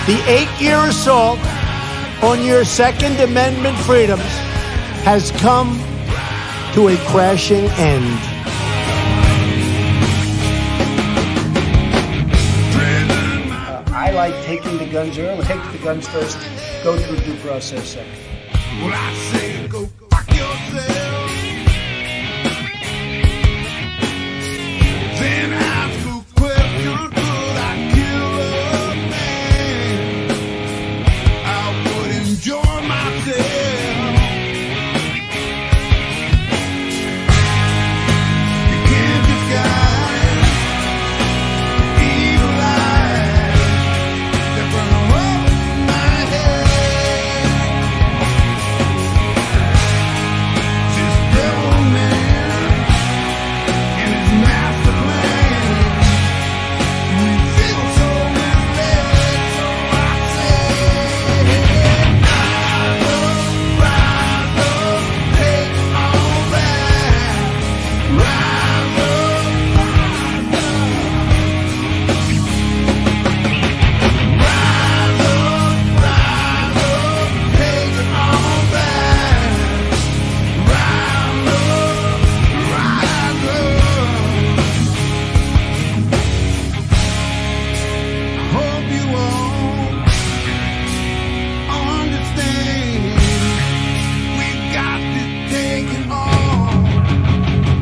The 8-year assault on your Second Amendment freedoms has come to a crashing end. I like taking the guns early. Take the guns first, go through due process second. Well, I say go fuck yourself. Then ask a question, could I kill a man? I would enjoy myself. You can't disguise evil eyes that burn all my head. This devil man and his master plan. We feel so misled, so I say, rise up, take all back. Rise up, take it all back. Rise up. Hope you all understand. We got to take it all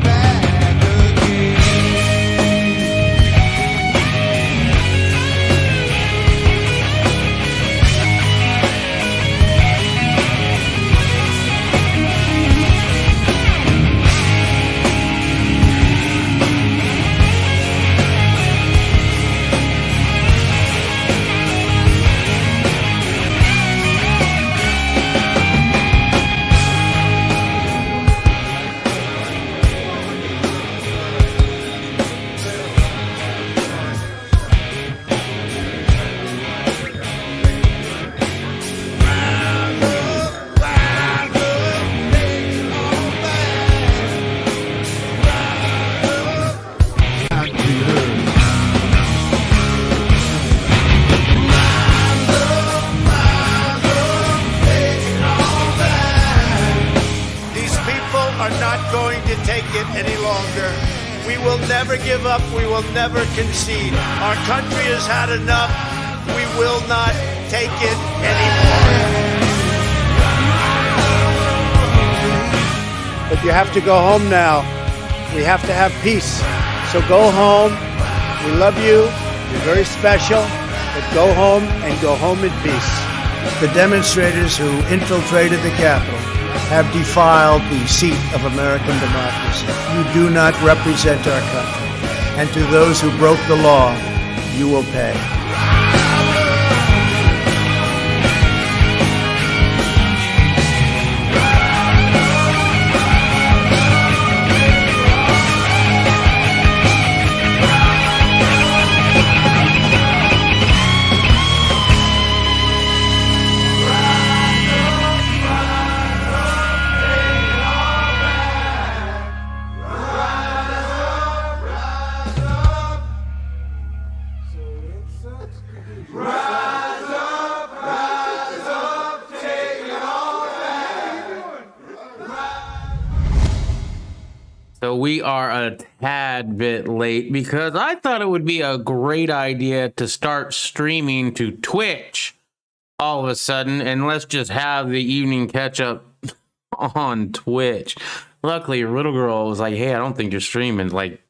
back again. These people are not going to take it any longer. We will never give up. We will never concede. Our country has had enough. We will not take it anymore. But you have to go home now. We have to have peace. So go home. We love you. You're very special. But go home and go home in peace. The demonstrators who infiltrated the Capitol have defiled the seat of American democracy. You do not represent our country. And to those who broke the law, you will pay. So we are a tad bit late because I thought it would be a great idea to start streaming to Twitch all of a sudden, and let's just have the evening catch up on Twitch. Luckily, a little girl was like, "Hey, I don't think you're streaming." Like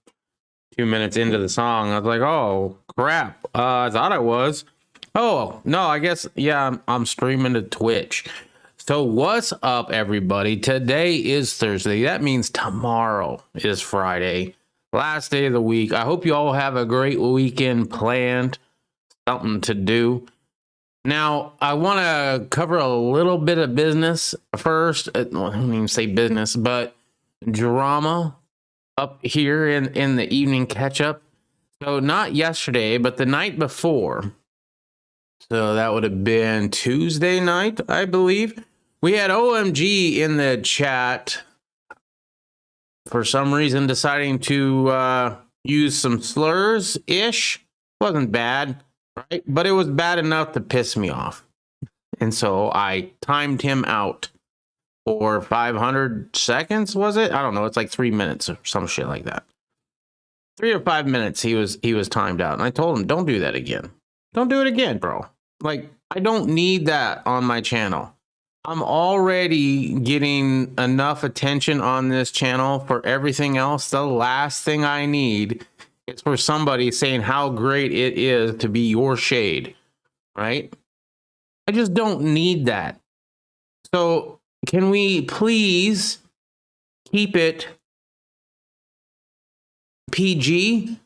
2 minutes into the song, I was like, "Oh crap! I thought I was." Oh no, I guess yeah, I'm streaming to Twitch. So what's up, everybody? Today is Thursday. That means tomorrow is Friday. Last day of the week. I hope you all have a great weekend planned. Something to do. Now, I want to cover a little bit of business first. Well, I don't even say business, but drama up here in the evening catch-up. So not yesterday, but the night before. So that would have been Tuesday night, I believe. We had OMG in the chat for some reason deciding to use some slurs-ish. Wasn't bad. right? But it was bad enough to piss me off. And so I timed him out for 500 seconds, was it? I don't know. It's like 3 minutes or some shit like that. 3 or 5 minutes he was timed out. And I told him, don't do that again. Don't do it again, bro. Like, I don't need that on my channel. I'm already getting enough attention on this channel for everything else. The last thing I need is for somebody saying how great it is to be your shade, right? I just don't need that. So can we please keep it PG?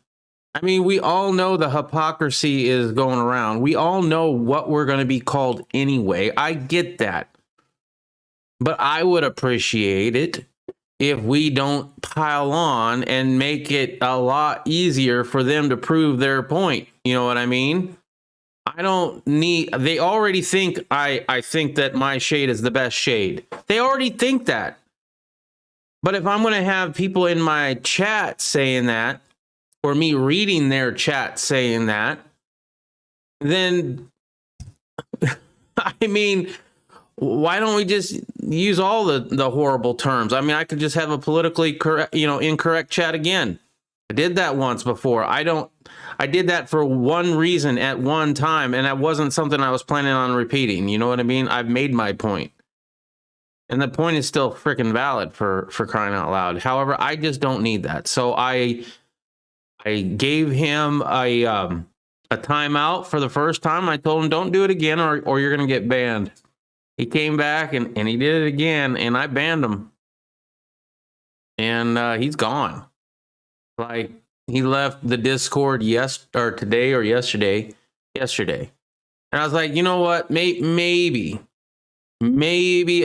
I mean, we all know the hypocrisy is going around. We all know what we're going to be called anyway. I get that. But I would appreciate it if we don't pile on and make it a lot easier for them to prove their point. You know what I mean? I don't need, they already think I think that my shade is the best shade. They already think that. But if I'm going to have people in my chat saying that, or me reading their chat saying that, then, I mean, why don't we just use all the horrible terms? I mean, I could just have a politically correct, incorrect chat again. I did that once before. I did that for one reason at one time, and that wasn't something I was planning on repeating. You know what I mean? I've made my point. And the point is still freaking valid for crying out loud. However, I just don't need that. So I gave him a timeout for the first time. I told him, don't do it again or you're going to get banned. He came back and he did it again, and I banned him. And he's gone. Like, he left the Discord today or yesterday. And I was like, you know what? Maybe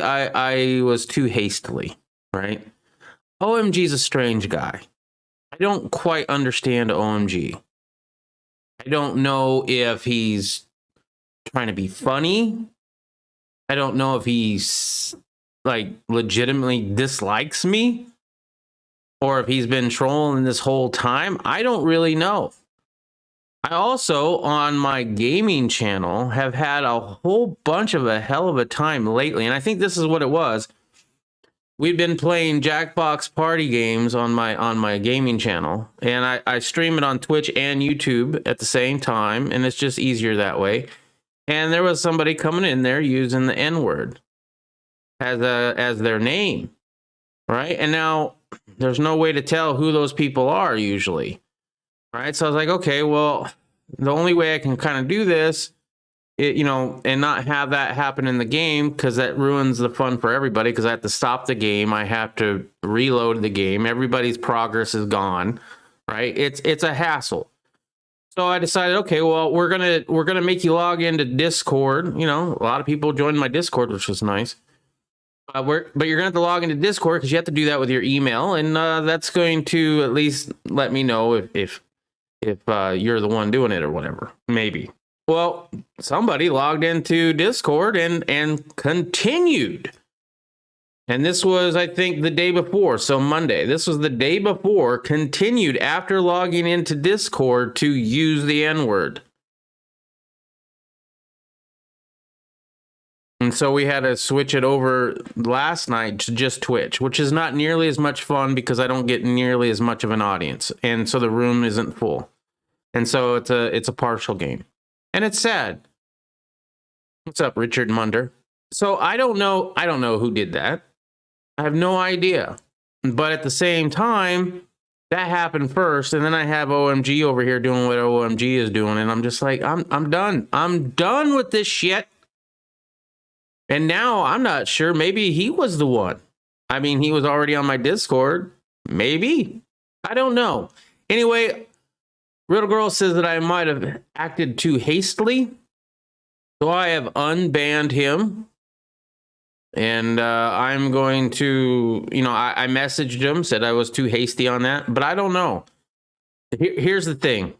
I was too hastily, right? OMG's a strange guy. I don't quite understand OMG. I don't know if he's trying to be funny. I don't know if he's like legitimately dislikes me or if he's been trolling this whole time. I don't really know. I also, on my gaming channel, have had a whole bunch of a hell of a time lately. And I think this is what it was. We've been playing Jackbox party games on my gaming channel. And I stream it on Twitch and YouTube at the same time. And it's just easier that way. And there was somebody coming in there using the N-word as their name, right? And now there's no way to tell who those people are usually, right? So I was like, okay, well, the only way I can kind of do this, and not have that happen in the game, because that ruins the fun for everybody, because I have to stop the game. I have to reload the game. Everybody's progress is gone, right? It's a hassle. So I decided, okay, well, we're gonna make you log into Discord. A lot of people joined my Discord, which was nice. But you're gonna have to log into Discord because you have to do that with your email, and that's going to at least let me know if you're the one doing it or whatever. Maybe. Well, somebody logged into Discord and continued. And this was, I think, the day before, so Monday. This was the day before, continued after logging into Discord to use the N-word. And so we had to switch it over last night to just Twitch, which is not nearly as much fun because I don't get nearly as much of an audience. And so the room isn't full. And so it's a partial game. And it's sad. What's up, Richard Munder? So I don't know who did that. I have no idea. But at the same time, that happened first, and then I have OMG over here doing what OMG is doing, and I'm just like, I'm done. I'm done with this shit. And now I'm not sure. Maybe he was the one. I mean, he was already on my Discord. Maybe. I don't know. Anyway, Riddle Girl says that I might have acted too hastily. So I have unbanned him. And I'm going to, I messaged him, said I was too hasty on that. But I don't know. Here's the thing.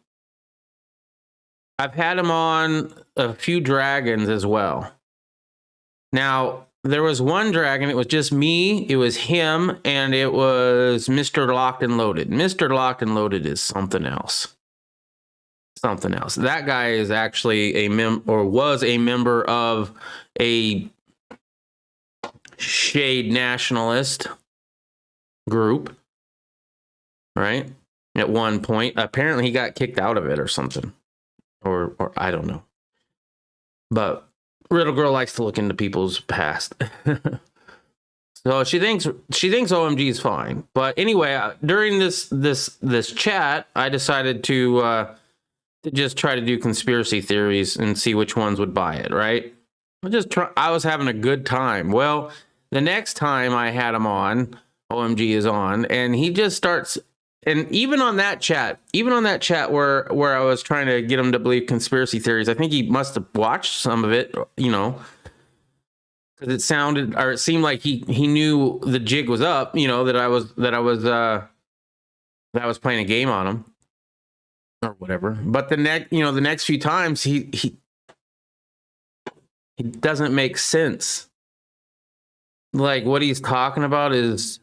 I've had him on a few dragons as well. Now, there was one dragon. It was just me. It was him. And it was Mr. Locked and Loaded. Mr. Locked and Loaded is something else. something else. That guy is actually was a member of a shade nationalist group, right? At one point, apparently he got kicked out of it or something, or I don't know. But Riddle Girl likes to look into people's past. So she thinks OMG is fine. But anyway, during this chat, I decided to just try to do conspiracy theories and see which ones would buy it, right? I was having a good time. Well, the next time I had him on, OMG is on, and he just starts, and even on that chat where I was trying to get him to believe conspiracy theories, I think he must have watched some of it, you know, because it seemed like he knew the jig was up, you know, that I was playing a game on him or whatever. But the next few times he doesn't make sense. Like, what he's talking about is,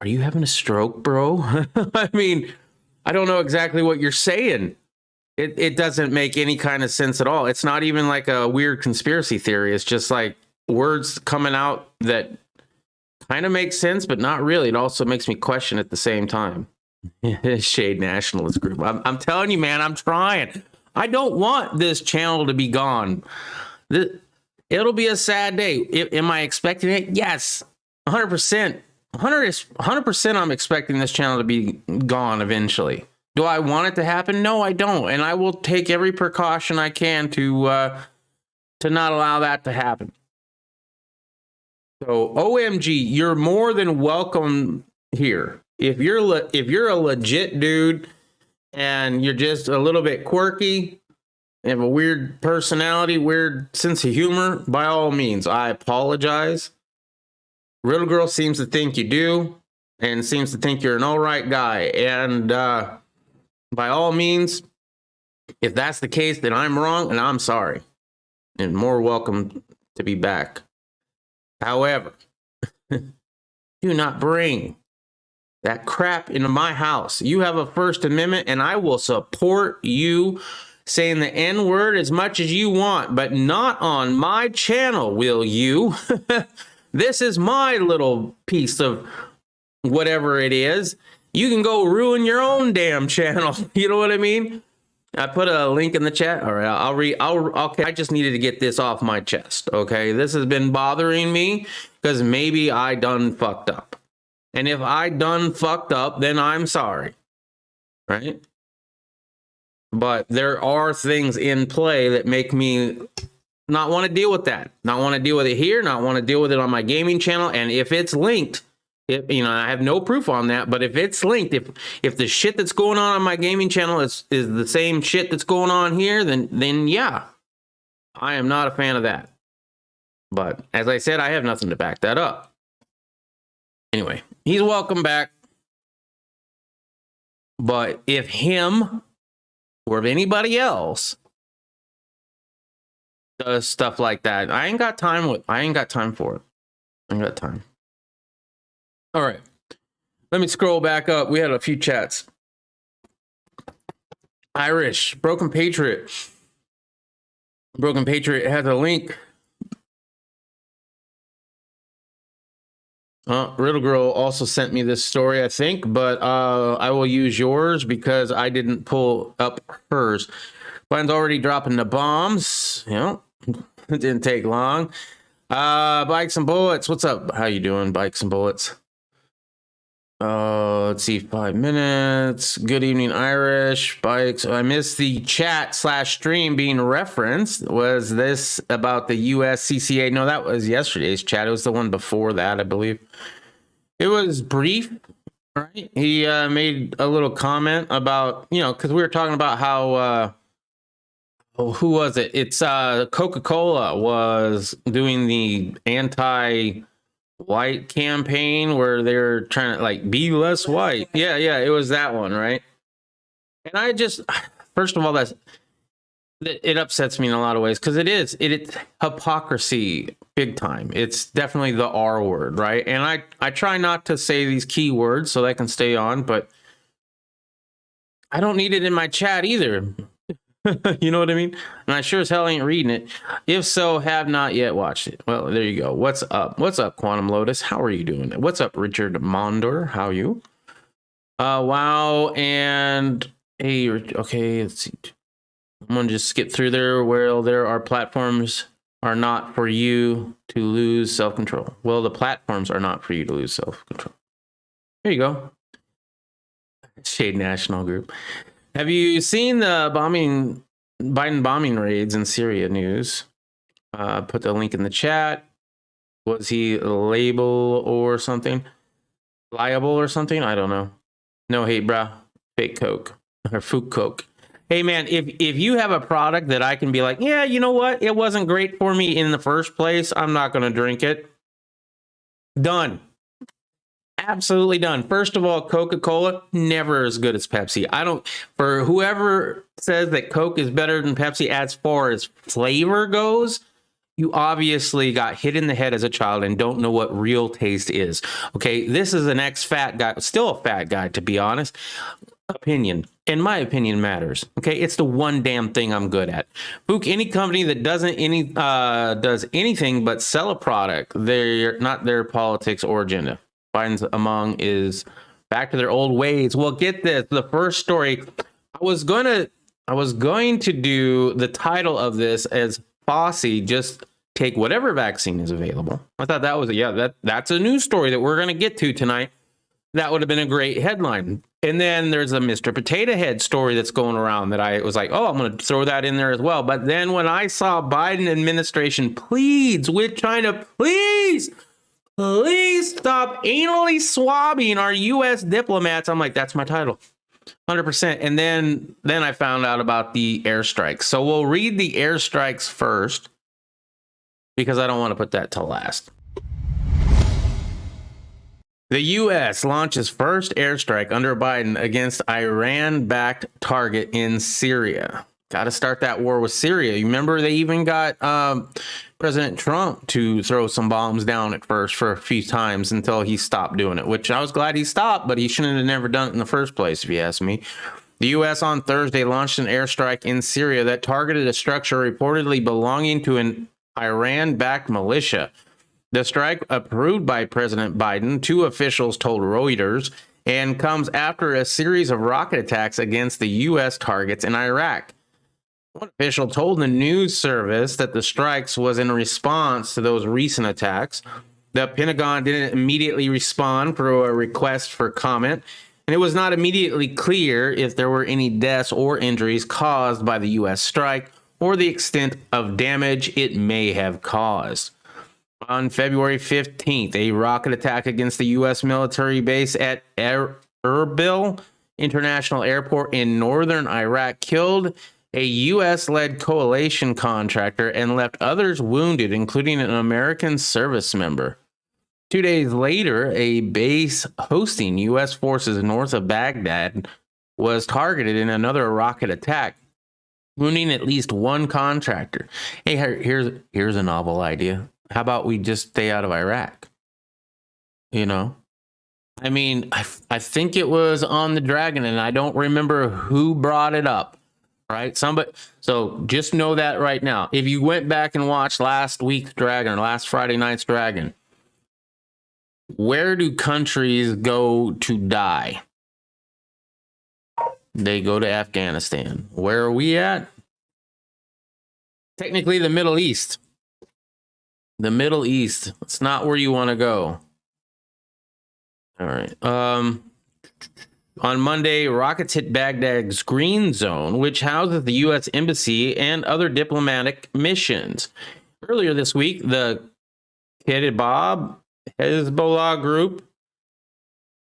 are you having a stroke, bro? I mean, I don't know exactly what you're saying. It doesn't make any kind of sense at all. It's not even like a weird conspiracy theory. It's just like words coming out that kind of make sense, but not really. It also makes me question at the same time. Shade nationalist group. I'm telling you, man, I'm trying. I don't want this channel to be gone. It'll be a sad day. Am I expecting it? Yes, 100%. 100% I'm expecting this channel to be gone eventually. Do I want it to happen? No, I don't. And I will take every precaution I can to not allow that to happen. So OMG, you're more than welcome here. If you're a legit dude and you're just a little bit quirky, you have a weird personality, weird sense of humor, by all means, I apologize. Riddle Girl seems to think you do, and seems to think you're an all right guy. And by all means, if that's the case, then I'm wrong, and I'm sorry. And more welcome to be back. However, do not bring that crap into my house. You have a First Amendment, and I will support you saying the N-word as much as you want, but not on my channel, will you? This is my little piece of whatever it is. You can go ruin your own damn channel. You know what I mean? I put a link in the chat. All right, I'll read. Okay, I just needed to get this off my chest. Okay, this has been bothering me because maybe I done fucked up. And if I done fucked up, then I'm sorry. Right? But there are things in play that make me not want to deal with that. Not want to deal with it here, not want to deal with it on my gaming channel. And if it's linked, I have no proof on that, but if it's linked, if the shit that's going on my gaming channel is the same shit that's going on here, then yeah, I am not a fan of that. But as I said, I have nothing to back that up. Anyway, he's welcome back. But if him or if anybody else does stuff like that, I ain't got time for it. I ain't got time. All right. Let me scroll back up. We had a few chats. Irish, Broken Patriot. Broken Patriot has a link. Riddle Girl also sent me this story, I think, but I will use yours because I didn't pull up hers. Mine's already dropping the bombs. You know, it didn't take long. Bikes and Bullets. What's up? How you doing, Bikes and Bullets? Let's see, 5 minutes. Good evening, Irish. Bikes. I missed the chat/stream being referenced. Was this about the USCCA? No, that was yesterday's chat. It was the one before that, I believe. It was brief, right? He made a little comment about, because we were talking about how, who was it? It's Coca-Cola was doing the anti-white campaign where they're trying to be less white. Yeah, it was that one, right? And I just, first of all, it upsets me in a lot of ways because it's hypocrisy big time. It's definitely the R word, right? And I try not to say these key words so they can stay on, but I don't need it in my chat either. You know what I mean? And I sure as hell ain't reading it. If so, have not yet watched it. Well, there you go. What's up? What's up, Quantum Lotus? How are you doing? What's up, Richard Mondor? How are you? Wow. And hey, okay, let's see. I'm gonna just skip through there. Well, there are platforms are not for you to lose self-control. Well, the platforms are not for you to lose self-control. There you go. Shade National Group. Have you seen the Biden bombing raids in Syria news? Put the link in the chat. Was he liable or something? Liable or something? I don't know. No hate, brah. Fake Coke or Fook Coke. Hey man, if you have a product that I can be like, yeah, you know what? It wasn't great for me in the first place. I'm not going to drink it. Done. Absolutely done. First of all, Coca-Cola, never as good as Pepsi. For whoever says that Coke is better than Pepsi as far as flavor goes, you obviously got hit in the head as a child and don't know what real taste is. Okay, this is an ex-fat guy, still a fat guy, to be honest. Opinion. And my opinion matters. Okay, it's the one damn thing I'm good at. Fook, any company that does anything but sell a product, they're not their politics or agenda. Biden's among is back to their old ways. Well, get this. The first story, I was going to do the title of this as Fossey just take whatever vaccine is available. I thought that was that's a news story that we're going to get to tonight. That would have been a great headline. And then there's a Mr. Potato Head story that's going around that I was like, oh, I'm going to throw that in there as well. But then when I saw Biden administration pleads with China, please stop anally swabbing our U.S. diplomats, I'm like, that's my title. 100%. And then I found out about the airstrikes. So we'll read the airstrikes first because I don't want to put that till last. The U.S. launches first airstrike under Biden against Iran-backed target in Syria. Got to start that war with Syria. You remember they even got President Trump to throw some bombs down at first for a few times until he stopped doing it, which I was glad he stopped, but he shouldn't have never done it in the first place, if you ask me. The U.S. on Thursday launched an airstrike in Syria that targeted a structure reportedly belonging to an Iran-backed militia. The strike, approved by President Biden, two officials told Reuters, and comes after a series of rocket attacks against the U.S. targets in Iraq. One official told the news service that the strikes was in response to those recent attacks. The Pentagon didn't immediately respond for a request for comment, and it was not immediately clear if there were any deaths or injuries caused by the U.S. strike or the extent of damage it may have caused. On February 15th, a rocket attack against the U.S. military base at Erbil International Airport in northern Iraq killed a U.S.-led coalition contractor and left others wounded, including an American service member. 2 days later, a base hosting U.S. forces north of Baghdad was targeted in another rocket attack, wounding at least one contractor. Hey, here's a novel idea. How about we just stay out of Iraq? You know? I mean, I think it was on the Dragon, and I don't remember who brought it up, right? So just know that right now. If you went back and watched last week's Dragon, or last Friday night's Dragon, where do countries go to die? They go to Afghanistan. Where are we at? Technically, the Middle East. The Middle East. It's not where you want to go. All right. On Monday, rockets hit Baghdad's Green Zone, which houses the U.S. Embassy and other diplomatic missions. Earlier this week, the Hezbollah group,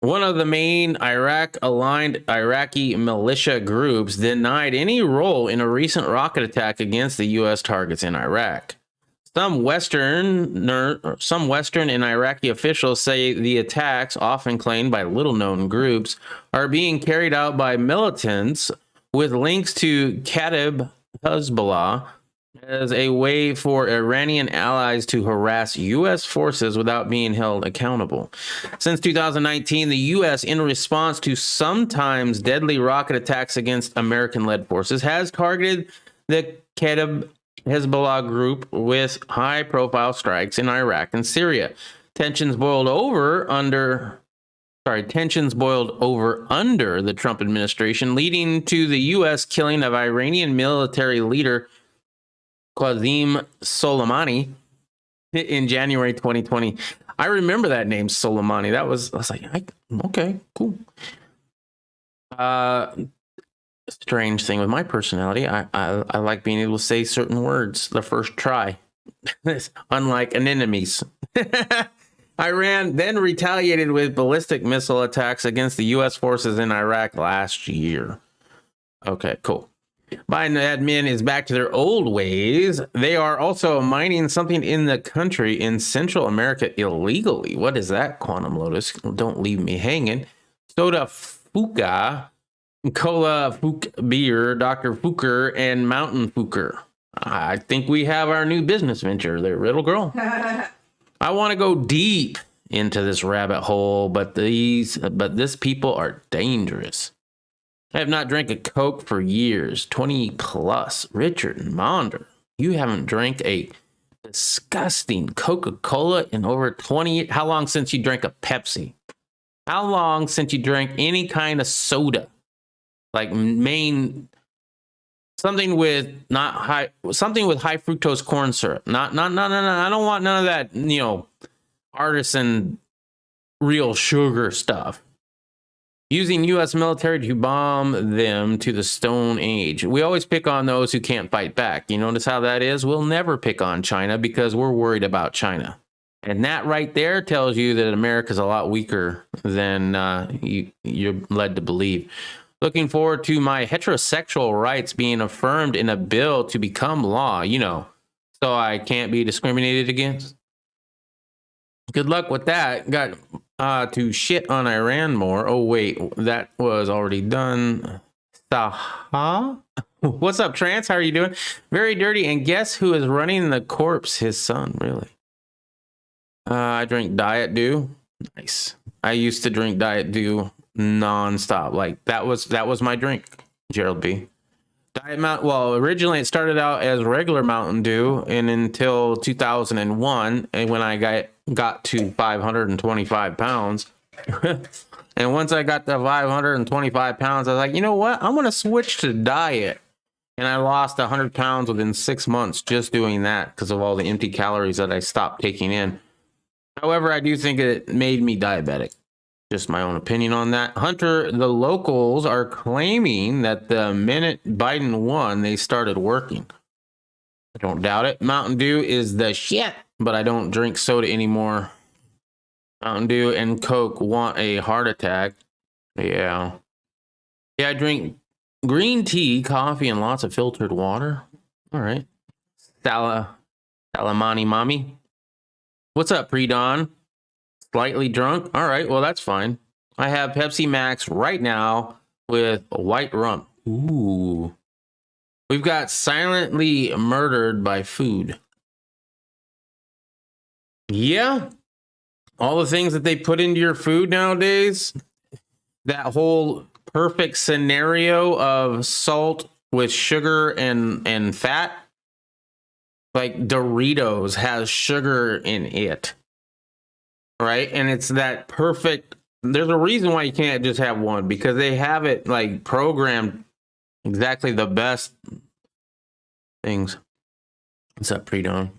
one of the main Iraq-aligned Iraqi militia groups, denied any role in a recent rocket attack against the U.S. targets in Iraq. Some Western and Iraqi officials say the attacks, often claimed by little-known groups, are being carried out by militants with links to Kata'ib Hezbollah, as a way for Iranian allies to harass U.S. forces without being held accountable. Since 2019, the U.S., in response to sometimes deadly rocket attacks against American-led forces, has targeted the Kedab Hezbollah group with high-profile strikes in Iraq and Syria. Tensions boiled over under the Trump administration, leading to the U.S. killing of Iranian military leader Qasem Soleimani in January 2020. I remember that name, Soleimani. I was like, okay, cool. Strange thing with my personality, I like being able to say certain words the first try, unlike anemones. Iran then retaliated with ballistic missile attacks against the U.S. forces in Iraq last year. Okay, cool. Biden admin is back to their old ways. They are also mining something in the country in Central America illegally. What is that, Quantum Lotus? Don't leave me hanging. Soda Fuka, Cola Fuk Beer, Dr. Fuker, and Mountain Fuker. I think we have our new business venture there, Riddle Girl. I want to go deep into this rabbit hole, but these people are dangerous. I have not drank a Coke for years, 20 plus. Richard Monder, you haven't drank a disgusting Coca-Cola in over 20 years. How long since you drank a Pepsi? How long since you drank any kind of soda? Like something with high fructose corn syrup. No. I don't want none of that, artisan real sugar stuff. Using U.S. military to bomb them to the Stone Age. We always pick on those who can't fight back. You notice how that is? We'll never pick on China because we're worried about China. And that right there tells you that America's a lot weaker than you're led to believe. Looking forward to my heterosexual rights being affirmed in a bill to become law, so I can't be discriminated against. Good luck with that. Got to shit on Iran more. Oh, wait, that was already done. Saha? What's up, Trance? How are you doing? Very dirty. And guess who is running the corpse? His son, really. I drink Diet Dew. Nice. I used to drink Diet Dew nonstop. Like that was my drink, Gerald B. Diet Mountain. Well, originally it started out as regular Mountain Dew, and until 2001, and when I got to 525 pounds. And once I got to 525 pounds, I was like, you know what? I'm going to switch to diet. And I lost 100 pounds within 6 months just doing that because of all the empty calories that I stopped taking in. However, I do think it made me diabetic. Just my own opinion on that. Hunter, the locals are claiming that the minute Biden won, they started working. I don't doubt it. Mountain Dew is the shit, but I don't drink soda anymore. Mountain Dew and Coke want a heart attack. Yeah, I drink green tea, coffee, and lots of filtered water. All right. Salamani mommy. What's up, pre-dawn? Slightly drunk? All right, well, that's fine. I have Pepsi Max right now with white rum. Ooh. We've got silently murdered by food. Yeah. All the things that they put into your food nowadays, that whole perfect scenario of salt with sugar and fat, like Doritos has sugar in it. Right? And it's that perfect. There's a reason why you can't just have one, because they have it like programmed exactly the best things. What's up, pre-dawn?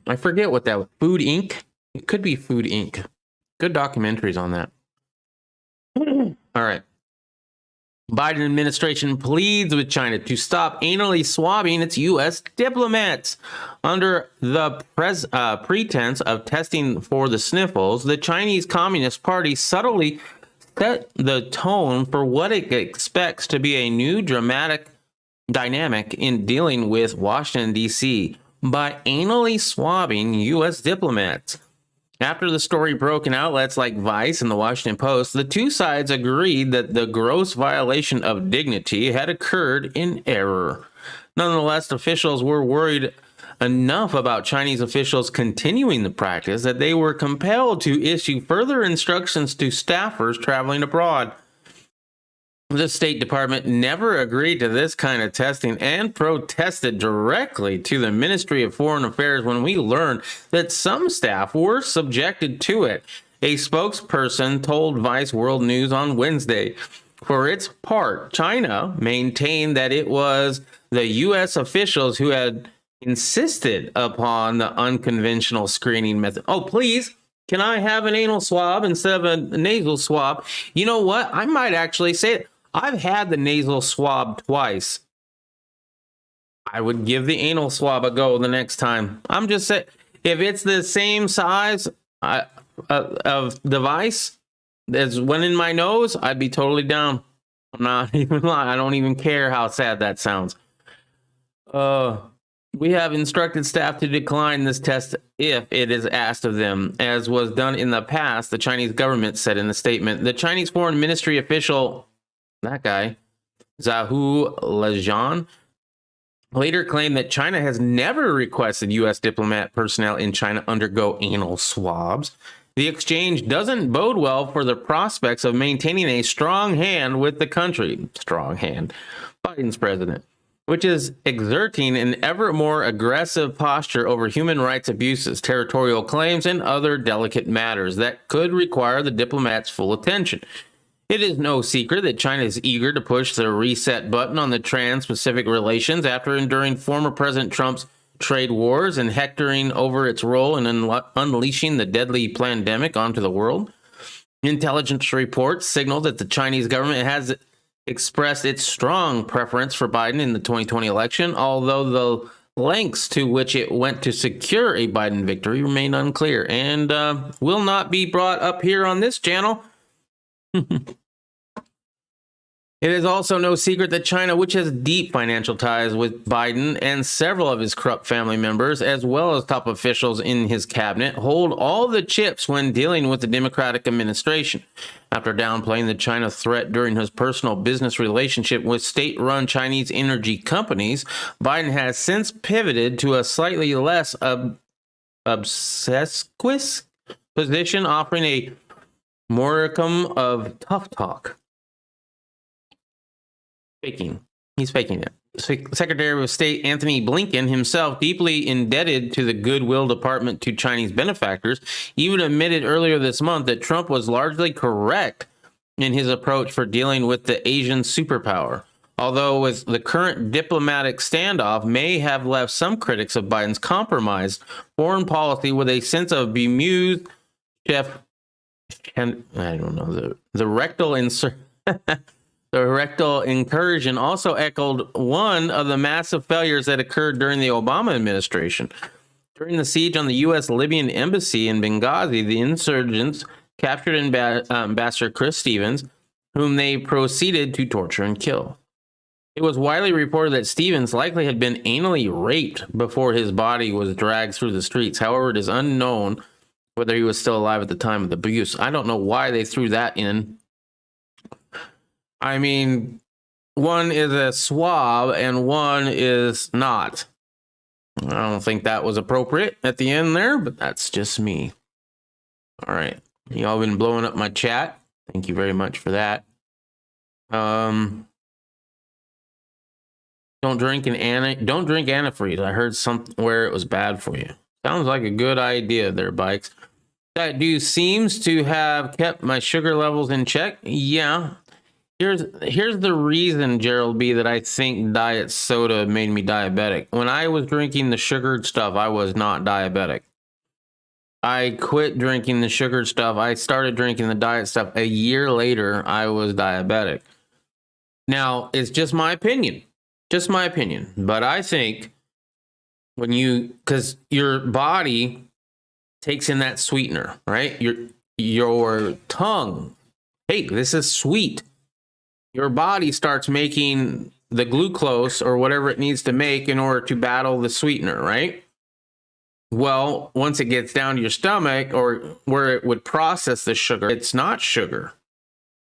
I forget what that was. Food Inc. It could be Food Inc. Good documentaries on that. All right. Biden administration pleads with China to stop anally swabbing its U.S. diplomats. Under the pretense of testing for the sniffles, the Chinese Communist Party subtly set the tone for what it expects to be a new dramatic dynamic in dealing with Washington, D.C. by anally swabbing U.S. diplomats. After the story broke in outlets like Vice and the Washington Post, the two sides agreed that the gross violation of dignity had occurred in error. Nonetheless, officials were worried enough about Chinese officials continuing the practice that they were compelled to issue further instructions to staffers traveling abroad. The State Department never agreed to this kind of testing and protested directly to the Ministry of Foreign Affairs when we learned that some staff were subjected to it. A spokesperson told Vice World News on Wednesday. For its part, China maintained that it was the U.S. officials who had insisted upon the unconventional screening method. Oh, please, can I have an anal swab instead of a nasal swab? You know what? I might actually say it. I've had the nasal swab twice. I would give the anal swab a go the next time. I'm just saying, if it's the same size of device as went in my nose, I'd be totally down. I'm not even lying. I don't even care how sad that sounds. We have instructed staff to decline this test if it is asked of them, as was done in the past, the Chinese government said in the statement. The Chinese Foreign Ministry official, that guy, Zhou Lejian, later claimed that China has never requested U.S. diplomat personnel in China undergo anal swabs. The exchange doesn't bode well for the prospects of maintaining a strong hand with the country. Strong hand. Biden's president, which is exerting an ever more aggressive posture over human rights abuses, territorial claims, and other delicate matters that could require the diplomats' full attention. It is no secret that China is eager to push the reset button on the trans-Pacific relations after enduring former President Trump's trade wars and hectoring over its role in unleashing the deadly pandemic onto the world. Intelligence reports signal that the Chinese government has expressed its strong preference for Biden in the 2020 election, although the lengths to which it went to secure a Biden victory remain unclear and will not be brought up here on this channel. It is also no secret that China, which has deep financial ties with Biden and several of his corrupt family members, as well as top officials in his cabinet, hold all the chips when dealing with the Democratic administration. After downplaying the China threat during his personal business relationship with state-run Chinese energy companies, Biden has since pivoted to a slightly less obsequious position, offering a modicum of tough talk. He's faking it. Secretary of State Anthony Blinken, himself deeply indebted to the Goodwill Department to Chinese benefactors, even admitted earlier this month that Trump was largely correct in his approach for dealing with the Asian superpower. Although with the current diplomatic standoff may have left some critics of Biden's compromised foreign policy with a sense of bemused the rectal insert. The rectal incursion also echoed one of the massive failures that occurred during the Obama administration. During the siege on the U.S. Libyan embassy in Benghazi, the insurgents captured Ambassador Chris Stevens, whom they proceeded to torture and kill. It was widely reported that Stevens likely had been anally raped before his body was dragged through the streets. However, it is unknown whether he was still alive at the time of the abuse. I don't know why they threw that in. I mean, one is a swab and one is not. I don't think that was appropriate at the end there, but that's just me. All right. Y'all been blowing up my chat. Thank you very much for that. Don't drink antifreeze. I heard somewhere it was bad for you. Sounds like a good idea there, Bikes. That dude seems to have kept my sugar levels in check. Yeah. Here's the reason, Gerald B, that I think diet soda made me diabetic. When I was drinking the sugared stuff, I was not diabetic. I quit drinking the sugared stuff. I started drinking the diet stuff. A year later, I was diabetic. Now, it's just my opinion. Just my opinion. But I think because your body takes in that sweetener, right? Your tongue, hey, this is sweet. Your body starts making the glucose or whatever it needs to make in order to battle the sweetener, right? Well, once it gets down to your stomach or where it would process the sugar, it's not sugar,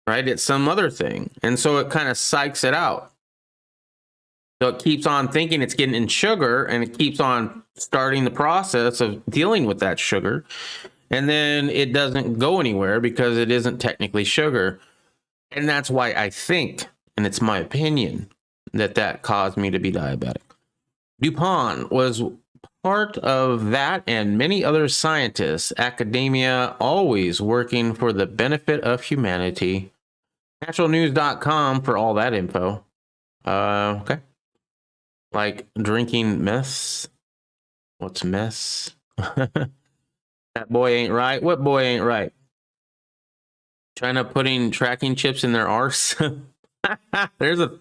right? It's some other thing. And so it kind of psychs it out. So it keeps on thinking it's getting in sugar, and it keeps on starting the process of dealing with that sugar. And then it doesn't go anywhere because it isn't technically sugar. And that's why I think, and it's my opinion, that caused me to be diabetic. DuPont was part of that and many other scientists, academia, always working for the benefit of humanity. Naturalnews.com for all that info. Okay. Like drinking mess. What's mess? That boy ain't right. What boy ain't right? China putting tracking chips in their arse. There's a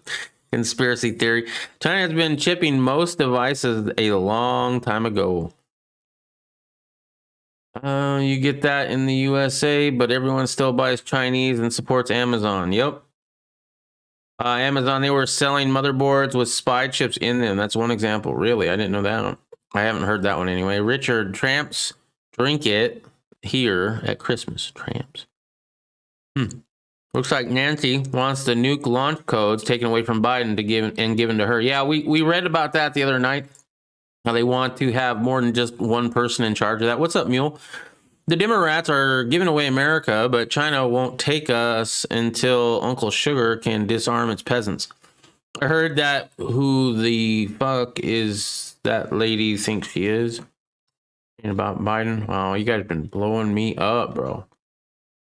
conspiracy theory. China has been chipping most devices a long time ago. You get that in the USA, but everyone still buys Chinese and supports Amazon. Yep. Amazon, they were selling motherboards with spy chips in them. That's one example. Really? I didn't know that one. I haven't heard that one anyway. Richard, tramps drink it here at Christmas. Tramps. Looks like Nancy wants the nuke launch codes taken away from Biden to given to her. Yeah, we read about that the other night. How they want to have more than just one person in charge of that. What's up, Mule? The Democrats are giving away America, but China won't take us until Uncle Sugar can disarm its peasants. I heard that who the fuck is that lady thinks she is? And about Biden? Wow, you guys have been blowing me up, bro.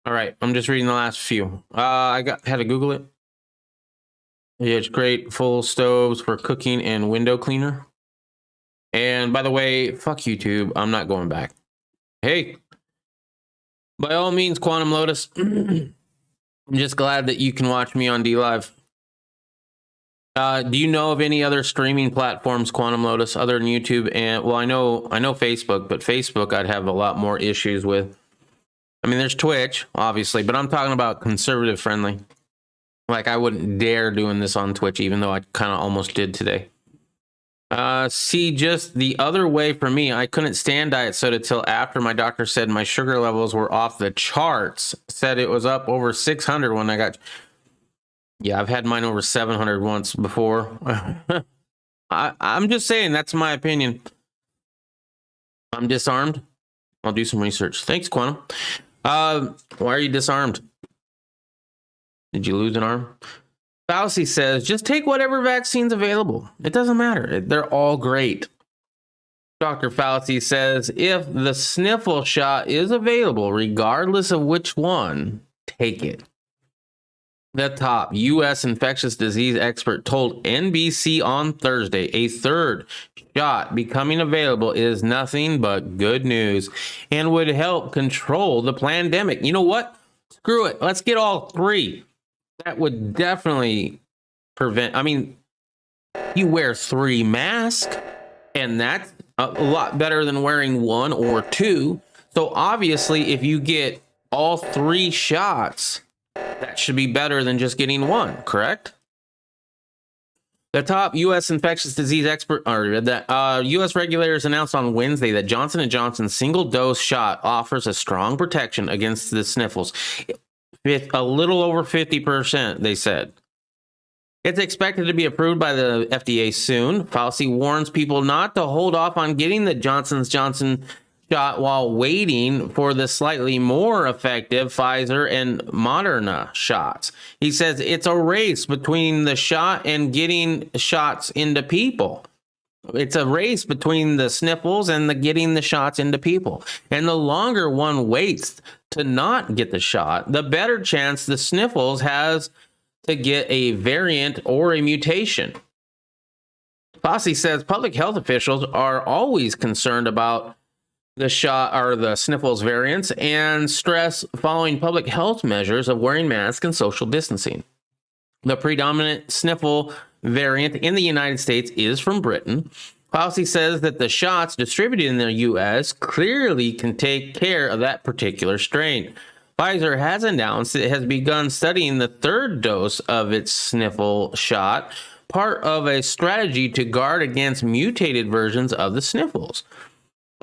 All right, I'm just reading the last few. I had to Google it. Yeah, it's great. Full stoves for cooking and window cleaner. And by the way, fuck YouTube. I'm not going back. Hey, by all means, Quantum Lotus. I'm just glad that you can watch me on DLive. Do you know of any other streaming platforms, Quantum Lotus, other than YouTube? And well, I know Facebook, but Facebook I'd have a lot more issues with. I mean, there's Twitch, obviously, but I'm talking about conservative friendly. Like, I wouldn't dare doing this on Twitch, even though I kind of almost did today. See, just the other way for me, I couldn't stand diet soda till after my doctor said my sugar levels were off the charts. Said it was up over 600 when I got... Yeah, I've had mine over 700 once before. I'm just saying, that's my opinion. I'm disarmed. I'll do some research. Thanks, Quantum. Why are you disarmed? Did you lose an arm? Fauci says, just take whatever vaccine's available. It doesn't matter. They're all great. Dr. Fauci says, if the sniffle shot is available, regardless of which one, take it. The top U.S. infectious disease expert told NBC on Thursday a third shot becoming available is nothing but good news and would help control the pandemic. You know what? Screw it. Let's get all three. That would definitely prevent. I mean, you wear 3 masks, and that's a lot better than wearing 1 or 2. So obviously, if you get all 3 shots, that should be better than just getting 1, correct? The top U.S. infectious disease expert, or that U.S. regulators announced on Wednesday that Johnson & Johnson's single-dose shot offers a strong protection against the sniffles. A little over 50%, they said. It's expected to be approved by the FDA soon. Fauci warns people not to hold off on getting the Johnson & Johnson shot while waiting for the slightly more effective Pfizer and Moderna shots. He says it's a race between the shot and getting shots into people. It's a race between the sniffles and the getting the shots into people. And the longer one waits to not get the shot, the better chance the sniffles has to get a variant or a mutation. Fauci says public health officials are always concerned about the shot or the sniffles variants and stress following public health measures of wearing masks and social distancing. The predominant sniffle variant in the United States is from Britain. Fauci says that the shots distributed in the U.S. clearly can take care of that particular strain. Pfizer has announced it has begun studying the 3rd dose of its sniffle shot, part of a strategy to guard against mutated versions of the sniffles.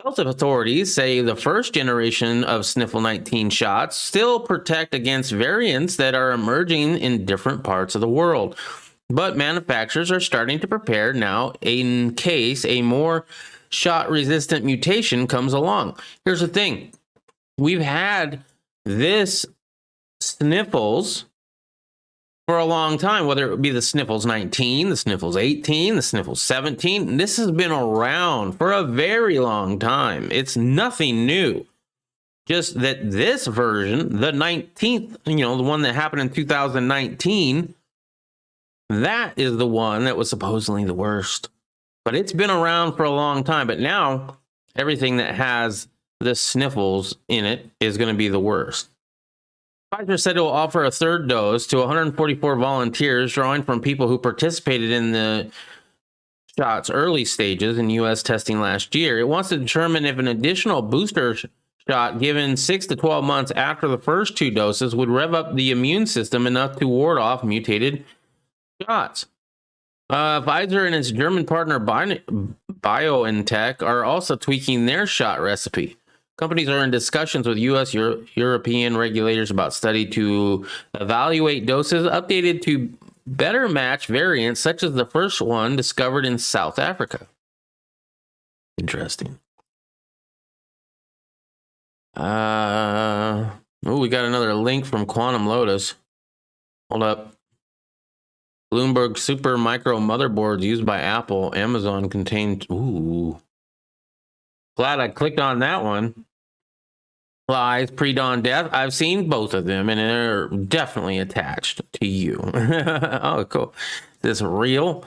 Health authorities say the first generation of Sniffle 19 shots still protect against variants that are emerging in different parts of the world. but manufacturers are starting to prepare now in case a more shot-resistant mutation comes along. Here's the thing. We've had this sniffles for a long time, whether it be the sniffles 19, the sniffles 18, the sniffles 17. This has been around for a very long time. It's nothing new. Just that this version, the 19th, the one that happened in 2019, that is the one that was supposedly the worst. But it's been around for a long time. But now everything that has the sniffles in it is going to be the worst. Pfizer said it will offer a third dose to 144 volunteers, drawing from people who participated in the shot's early stages in U.S. testing last year. It wants to determine if an additional booster shot given 6 to 12 months after the first 2 doses would rev up the immune system enough to ward off mutated shots. Pfizer and its German partner BioNTech are also tweaking their shot recipe. Companies are in discussions with U.S. European regulators about study to evaluate doses updated to better match variants such as the first one discovered in South Africa. Interesting. We got another link from Quantum Lotus. Hold up. Bloomberg Super Micro motherboards used by Apple, Amazon contained. Ooh. Glad I clicked on that one. Lies, pre-dawn death. I've seen both of them, and they're definitely attached to you. Oh, cool. Is this real?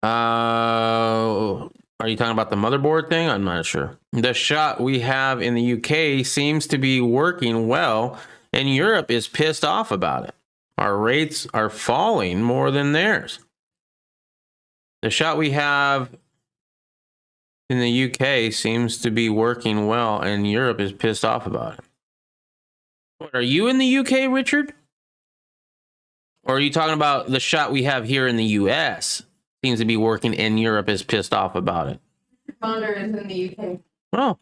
Are you talking about the motherboard thing? I'm not sure. The shot we have in the UK seems to be working well, and Europe is pissed off about it. Our rates are falling more than theirs. The shot we have in the UK seems to be working well, and Europe is pissed off about it. What, are you in the UK, Richard? Or are you talking about the shot we have here in the US? Seems to be working, and Europe is pissed off about it. Founder is in the UK. Oh.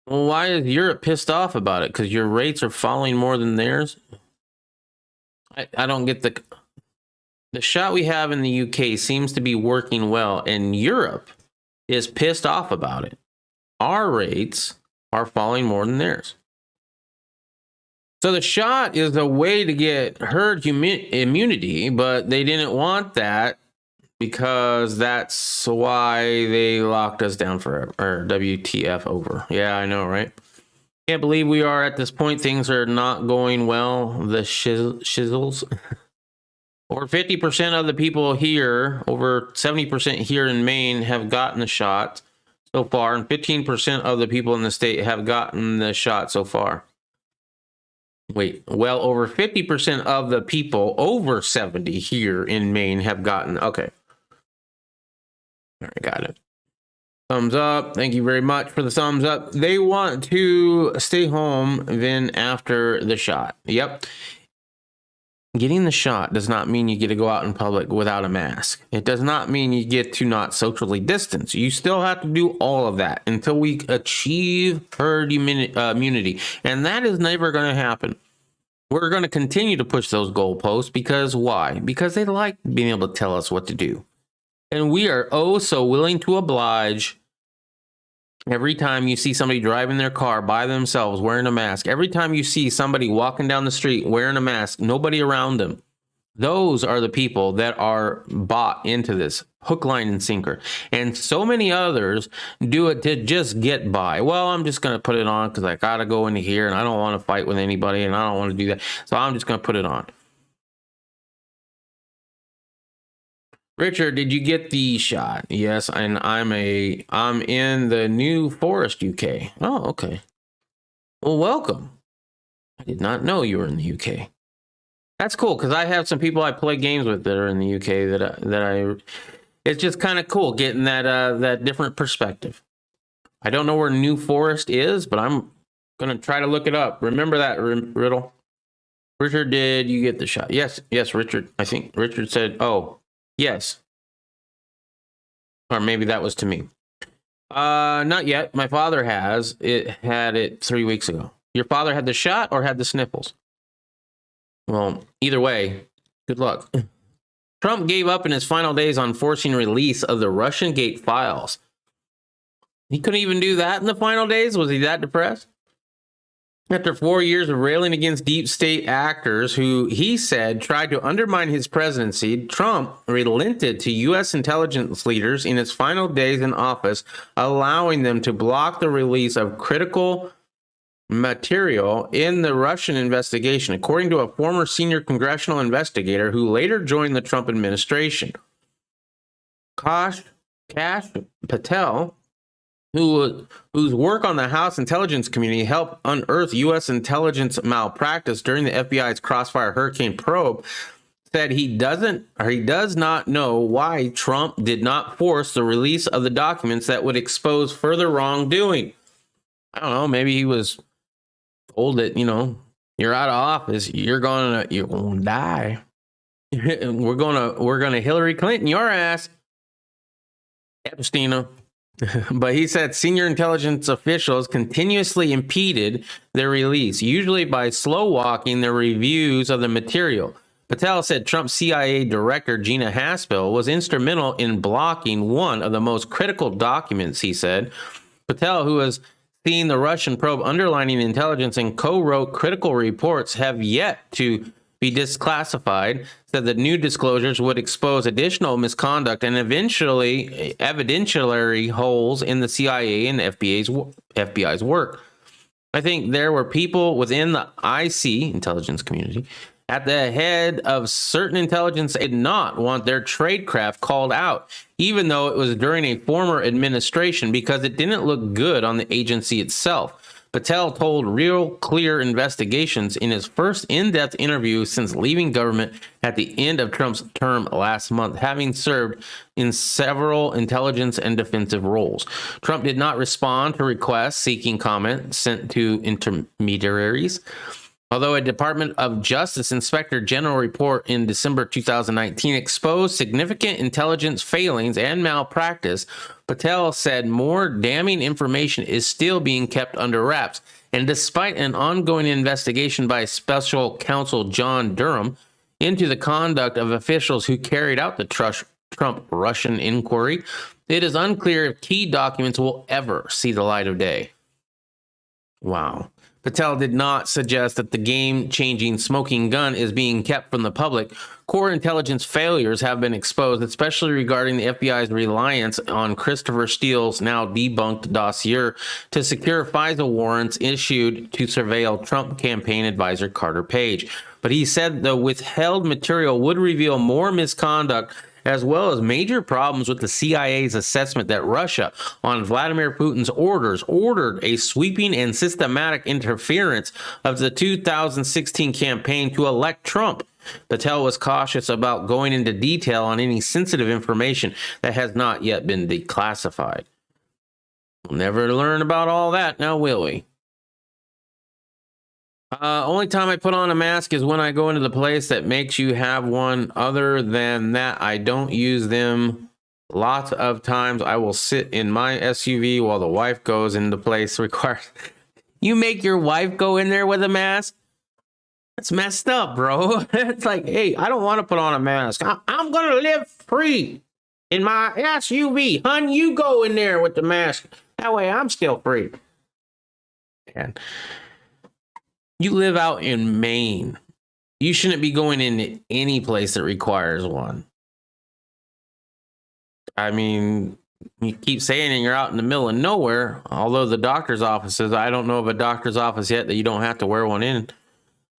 Well, why is Europe pissed off about it? Because your rates are falling more than theirs? I don't get the shot we have in the UK seems to be working well, and Europe is pissed off about it. Our rates are falling more than theirs. So the shot is a way to get herd immunity, but they didn't want that because that's why they locked us down forever, or WTF over. Yeah, I know, right? Can't believe we are at this point. Things are not going well. The shizzles. Over 50% of the people here, over 70% here in Maine, have gotten the shot so far, and 15% of the people in the state have gotten the shot so far. Wait, well, over 50% of the people over 70 here in Maine have gotten. Okay. All right, got it. Thumbs up. Thank you very much for the thumbs up. They want to stay home then after the shot. Yep. Getting the shot does not mean you get to go out in public without a mask. It does not mean you get to not socially distance. You still have to do all of that until we achieve herd immunity. And that is never going to happen. We're going to continue to push those goalposts because why? Because they like being able to tell us what to do. And we are oh so willing to oblige. Every time you see somebody driving their car by themselves wearing a mask, every time you see somebody walking down the street wearing a mask, nobody around them, those are the people that are bought into this hook, line, and sinker. And so many others do it to just get by. Well, I'm just going to put it on because I got to go into here and I don't want to fight with anybody and I don't want to do that. So I'm just going to put it on. Richard, did you get the shot? Yes, and I'm in the New Forest, UK. Oh, okay. Well, welcome. I did not know you were in the UK. That's cool because I have some people I play games with that are in the UK that I it's just kind of cool getting that different perspective. I don't know where New Forest is, but I'm gonna try to look it up. Remember that, Riddle. Richard, did you get the shot? Yes, Richard. I think Richard said, oh. Yes. Or maybe that was to me. Not yet. My father has. It had it 3 weeks ago. Your father had the shot or had the sniffles? Well, either way, Good luck. Trump gave up in his final days on forcing release of the Russian Gate files. He couldn't even do that in the final days? Was he that depressed? After 4 years of railing against deep state actors who he said tried to undermine his presidency, Trump relented to U.S. intelligence leaders in his final days in office, allowing them to block the release of critical material in the Russian investigation, according to a former senior congressional investigator who later joined the Trump administration. Kash Patel, whose work on the House intelligence community helped unearth U.S. intelligence malpractice during the FBI's Crossfire Hurricane probe, said he does not know why Trump did not force the release of the documents that would expose further wrongdoing. I don't know, maybe he was told that, you're out of office, you're gonna die. we're gonna Hillary Clinton your ass, Epstein. But he said senior intelligence officials continuously impeded their release, usually by slow walking the reviews of the material. Patel said Trump's CIA director, Gina Haspel, was instrumental in blocking one of the most critical documents, he said. Patel, who has seen the Russian probe underlining intelligence and co-wrote critical reports, have yet to be declassified, said the new disclosures would expose additional misconduct and eventually evidentiary holes in the CIA and FBI's work. I think there were people within the IC, intelligence community, at the head of certain intelligence did not want their tradecraft called out, even though it was during a former administration, because it didn't look good on the agency itself. Patel told Real Clear Investigations in his first in-depth interview since leaving government at the end of Trump's term last month, having served in several intelligence and defensive roles. Trump did not respond to requests seeking comment sent to intermediaries. Although a Department of Justice Inspector General report in December 2019 exposed significant intelligence failings and malpractice, Patel said more damning information is still being kept under wraps. And despite an ongoing investigation by special counsel John Durham into the conduct of officials who carried out the Trump Russian inquiry, it is unclear if key documents will ever see the light of day. Wow. Patel did not suggest that the game-changing smoking gun is being kept from the public. Core intelligence failures have been exposed, especially regarding the FBI's reliance on Christopher Steele's now debunked dossier to secure FISA warrants issued to surveil Trump campaign advisor Carter Page. But he said the withheld material would reveal more misconduct as well as major problems with the CIA's assessment that Russia, on Vladimir Putin's orders, ordered a sweeping and systematic interference of the 2016 campaign to elect Trump. Patel was cautious about going into detail on any sensitive information that has not yet been declassified. We'll never learn about all that now, will we? Only time I put on a mask is when I go into the place that makes you have one. Other than that, I don't use them. Lots of times I will sit in my SUV while the wife goes into place required. You make your wife go in there with a mask? That's messed up, bro. It's like, hey, I don't want to put on a mask. I'm going to live free in my SUV. Hun, you go in there with the mask. That way I'm still free. And you live out in Maine. You shouldn't be going into any place that requires one. I mean, you keep saying it, you're out in the middle of nowhere. Although the doctor's offices, I don't know of a doctor's office yet that you don't have to wear one in.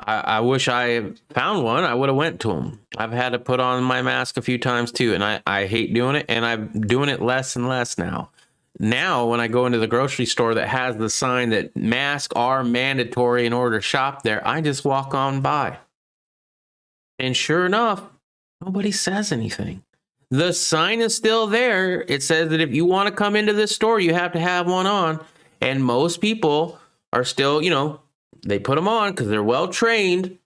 I wish I found one. I would have went to them. I've had to put on my mask a few times too, and I hate doing it, and I'm doing it less and less now. Now, when I go into the grocery store that has the sign that masks are mandatory in order to shop there, I just walk on by. And sure enough, nobody says anything. The sign is still there. It says that if you want to come into this store, you have to have one on. And most people are still, they put them on because they're well trained.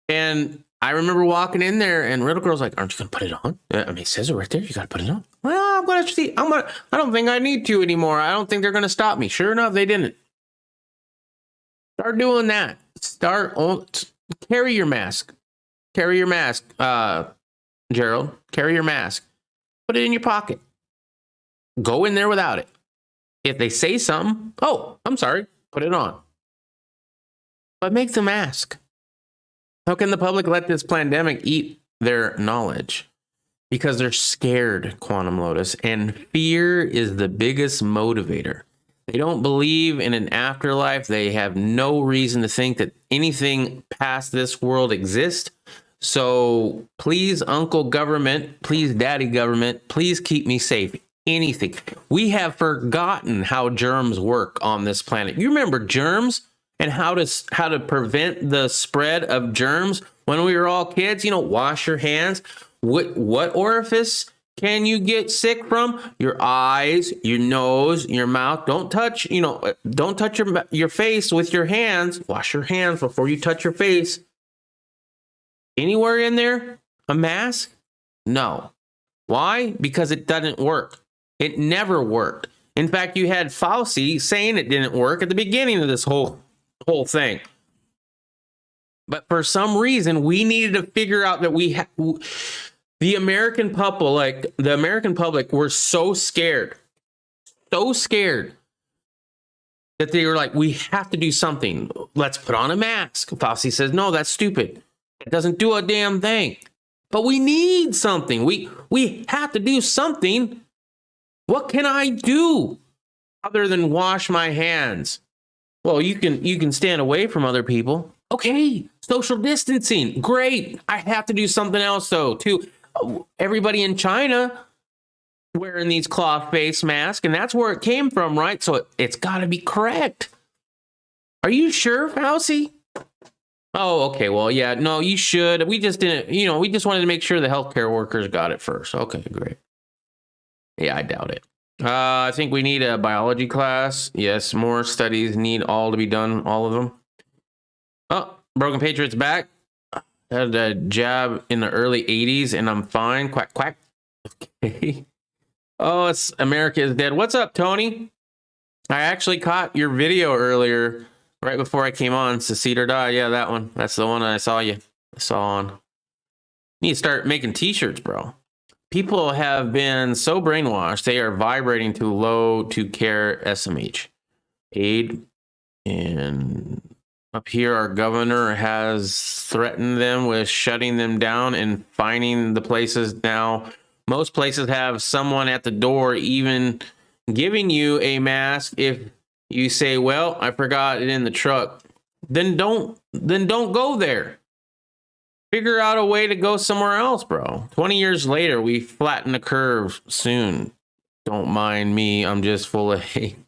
And I remember walking in there and little girl's like, aren't you going to put it on? I mean, it says it right there. You got to put it on. Well, I'm going to see. I don't think I need to anymore. I don't think they're going to stop me. Sure enough, they didn't. Start doing that. Carry your mask. carry your mask. Gerald, carry your mask. Put it in your pocket. Go in there without it. If they say something, oh, I'm sorry, put it on. But make them ask. How can the public let this pandemic eat their knowledge? Because they're scared, Quantum Lotus, and fear is the biggest motivator. They don't believe in an afterlife. They have no reason to think that anything past this world exists. So please, Uncle Government, please, Daddy Government, please keep me safe. Anything. We have forgotten how germs work on this planet. You remember germs and how to prevent the spread of germs when we were all kids? You know, wash your hands. What orifice can you get sick from? Your eyes, your nose, your mouth. Don't touch your face with your hands. Wash your hands before you touch your face. Anywhere in there, a mask? No. Why? Because it doesn't work. It never worked. In fact, you had Fauci saying it didn't work at the beginning of this whole thing. But for some reason, we needed to figure out that the American public were so scared that they were like, we have to do something. Let's put on a mask. Fauci says, no, that's stupid. It doesn't do a damn thing. But we need something. We have to do something. What can I do other than wash my hands? Well, you can stand away from other people. Okay, social distancing. Great. I have to do something else, though, too. Everybody in China wearing these cloth face masks, and that's where it came from, right? So it's got to be correct. Are you sure, Fauci? Oh, okay. Well, yeah, no, you should. We just didn't, we just wanted to make sure the healthcare workers got it first. Okay, great. Yeah, I doubt it. I think we need a biology class. Yes, more studies need all to be done, all of them. Oh, Broken Patriot's back. Had a jab in the early 80s and I'm fine. Quack, quack. Okay. Oh, it's America is dead. What's up, Tony? I actually caught your video earlier, right before I came on. Secede or Die. Yeah, that one. That's the one I saw on. You need to start making t-shirts, bro. People have been so brainwashed, they are vibrating to low to care SMH. Aid. And up here, our governor has threatened them with shutting them down and fining the places. Now, most places have someone at the door even giving you a mask if you say, well, I forgot it in the truck. Then don't go there. Figure out a way to go somewhere else, bro. 20 years later, we flatten the curve soon. Don't mind me. I'm just full of hate.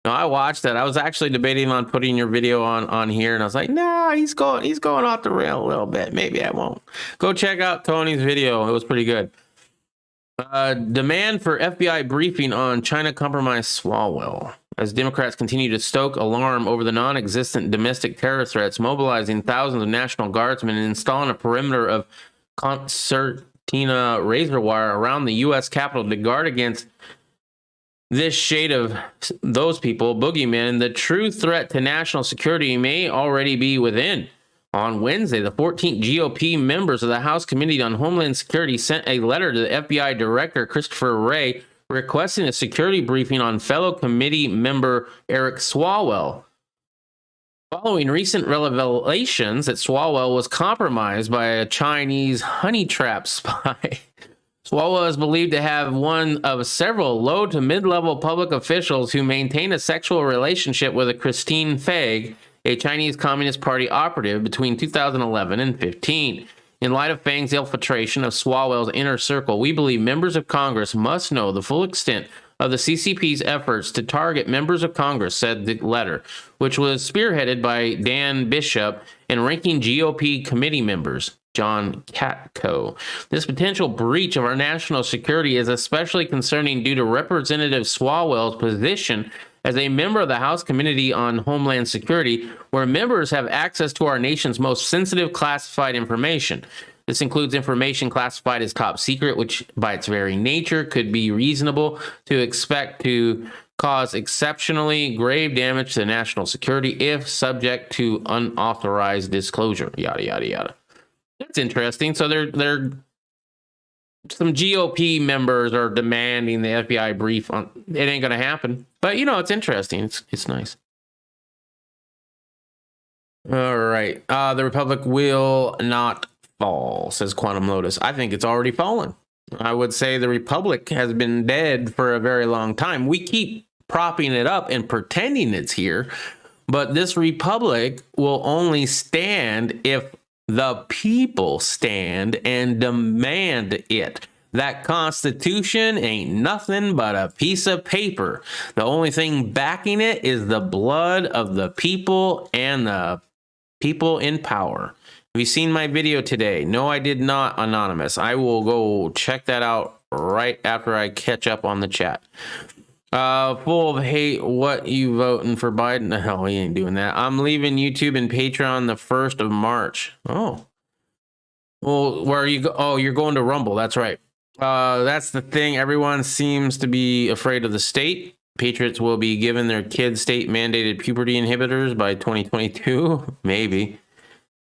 No, I watched that. I was actually debating on putting your video on here, and I was like, nah, he's going off the rail a little bit. Maybe I won't. Go check out Tony's video. It was pretty good. Demand for FBI briefing on China compromise Swalwell. As Democrats continue to stoke alarm over the non-existent domestic terror threats, mobilizing thousands of National Guardsmen and installing a perimeter of concertina razor wire around the U.S. Capitol to guard against this shade of those people, boogeymen, the true threat to national security may already be within. On Wednesday, the 14th GOP members of the House Committee on Homeland Security sent a letter to the FBI Director Christopher Wray requesting a security briefing on fellow committee member Eric Swalwell. Following recent revelations that Swalwell was compromised by a Chinese honey trap spy, Swalwell is believed to have one of several low to mid-level public officials who maintain a sexual relationship with a Christine Fag, a Chinese Communist Party operative, between 2011 and 15. In light of Fang's infiltration of Swalwell's inner circle, we believe members of Congress must know the full extent of the CCP's efforts to target members of Congress, said the letter, which was spearheaded by Dan Bishop and ranking GOP committee members, John Katko. This potential breach of our national security is especially concerning due to Representative Swalwell's position as a member of the House Committee on Homeland Security, where members have access to our nation's most sensitive classified information. This includes information classified as top secret, which by its very nature could be reasonable to expect to cause exceptionally grave damage to national security if subject to unauthorized disclosure, yada, yada, yada. That's interesting. So they're some GOP members are demanding the FBI brief on it. Ain't gonna happen, but it's interesting. It's nice. All right. The Republic will not fall, says Quantum Lotus. I think it's already fallen. I would say the Republic has been dead for a very long time. We keep propping it up and pretending it's here, but this Republic will only stand if the people stand and demand it. That Constitution ain't nothing but a piece of paper. The only thing backing it is the blood of the people and the people in power. Have you seen my video today? No, I did not, Anonymous. I will go check that out right after I catch up on the chat. Full of hate. What you voting for Biden? No, he ain't doing that. I'm leaving YouTube and Patreon the 1st of March. Oh. Well, where are you go? Oh, you're going to Rumble. That's right. That's the thing. Everyone seems to be afraid of the state. Patriots will be given their kids state-mandated puberty inhibitors by 2022. Maybe.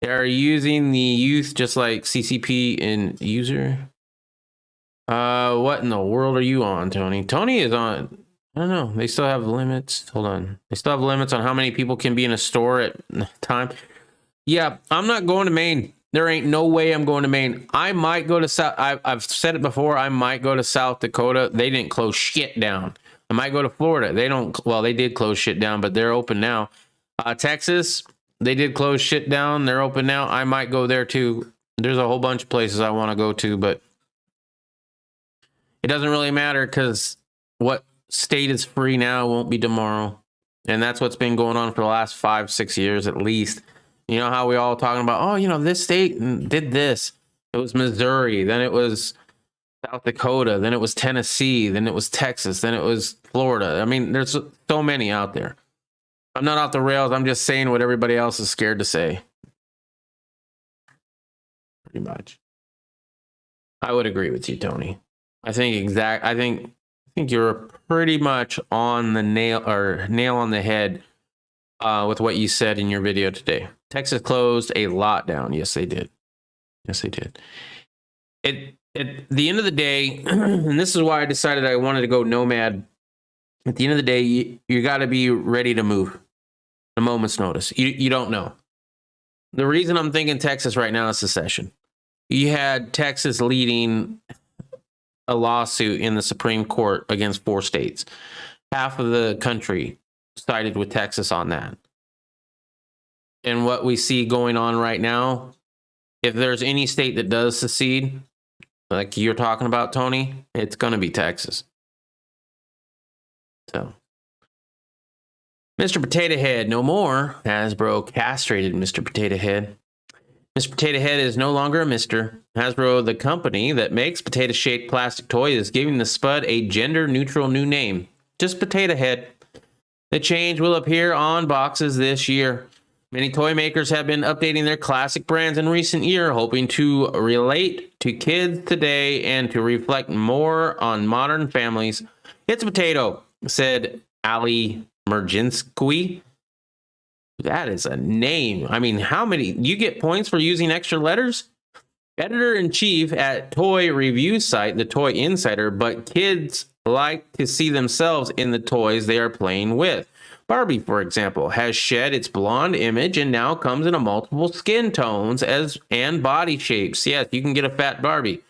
They are using the youth just like CCP and user. What in the world are you on, Tony? Tony is on... I don't know. They still have limits. Hold on. They still have limits on how many people can be in a store at a time. Yeah, I'm not going to Maine. There ain't no way I'm going to Maine. I might go to South. I've said it before. I might go to South Dakota. They didn't close shit down. I might go to Florida. They don't. Well, they did close shit down, but they're open now. Texas, they did close shit down. They're open now. I might go there too. There's a whole bunch of places I want to go to, but it doesn't really matter because what state is free now won't be tomorrow. And that's what's been going on for the last 5-6 years at least. You know how we all talking about, oh, this state did this. It was Missouri, then it was South Dakota, then it was Tennessee, then it was Texas, then it was Florida. I mean, there's so many out there. I'm not off the rails. I'm just saying what everybody else is scared to say. Pretty much. I would agree with you, Tony. I think you're pretty much on the nail on the head with what you said in your video today. Texas closed a lot down. Yes, they did. Yes, they did. At the end of the day, and this is why I decided I wanted to go nomad. At the end of the day, you got to be ready to move. A moment's notice. You don't know. The reason I'm thinking Texas right now is secession. You had Texas leading a lawsuit in the Supreme Court against 4 states. Half of the country sided with Texas on that. And what we see going on right now, if there's any state that does secede, like you're talking about, Tony, it's going to be Texas. So, Mr. Potato Head, no more. Hasbro castrated Mr. Potato Head. Mr. Potato Head is no longer a Mr. Hasbro, the company that makes potato-shaped plastic toys, is giving the Spud a gender-neutral new name. Just Potato Head. The change will appear on boxes this year. Many toy makers have been updating their classic brands in recent years, hoping to relate to kids today and to reflect more on modern families. It's a potato, said Ali Merginski. That is a name. I mean, how many? You get points for using extra letters? Editor-in-chief at toy review site, The Toy Insider, but kids like to see themselves in the toys they are playing with. Barbie, for example, has shed its blonde image and now comes in a multiple skin tones and body shapes. Yes, you can get a fat Barbie.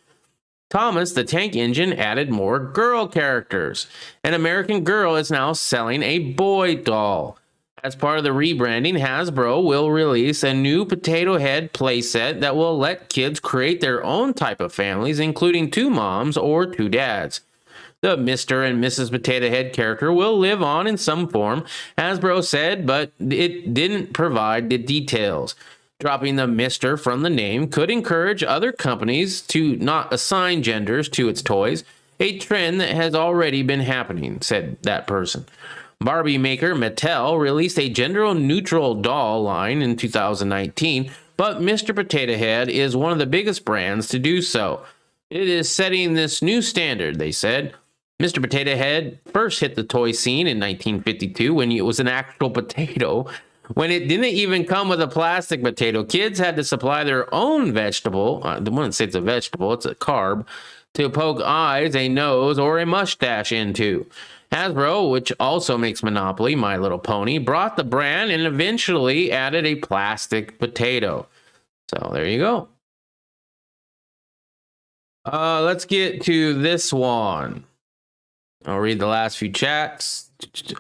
Thomas the Tank Engine added more girl characters. An American Girl is now selling a boy doll. As part of the rebranding, Hasbro will release a new Potato Head playset that will let kids create their own type of families, including 2 moms or 2 dads. The Mr. and Mrs. Potato Head character will live on in some form, Hasbro said, but it didn't provide the details. Dropping the Mr. from the name could encourage other companies to not assign genders to its toys, a trend that has already been happening, said that person. Barbie maker Mattel released a gender-neutral doll line in 2019, but Mr. Potato Head is one of the biggest brands to do so. It is setting this new standard, they said. Mr. Potato Head first hit the toy scene in 1952 when it was an actual potato, When it didn't even come with a plastic potato, kids had to supply their own vegetable. I wouldn't say it's a vegetable, it's a carb, to poke eyes, a nose, or a mustache into. Hasbro, which also makes Monopoly, My Little Pony, brought the brand and eventually added a plastic potato. So there you go. Let's get to this one. I'll read the last few chats.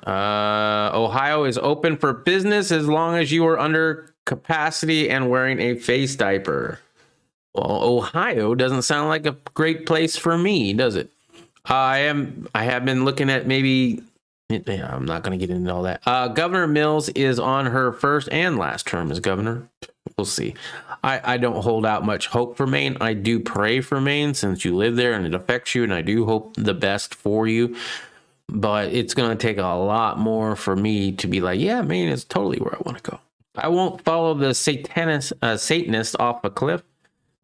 Ohio is open for business as long as you are under capacity and wearing a face diaper. Well, Ohio doesn't sound like a great place for me, does it? I have been looking at maybe. I'm not going to get into all that. Governor Mills is on her first and last term as governor. We'll see. I don't hold out much hope for Maine. I do pray for Maine since you live there and it affects you, and I do hope the best for you. But it's going to take a lot more for me to be like, yeah, Maine is totally where I want to go. I won't follow the Satanist off a cliff.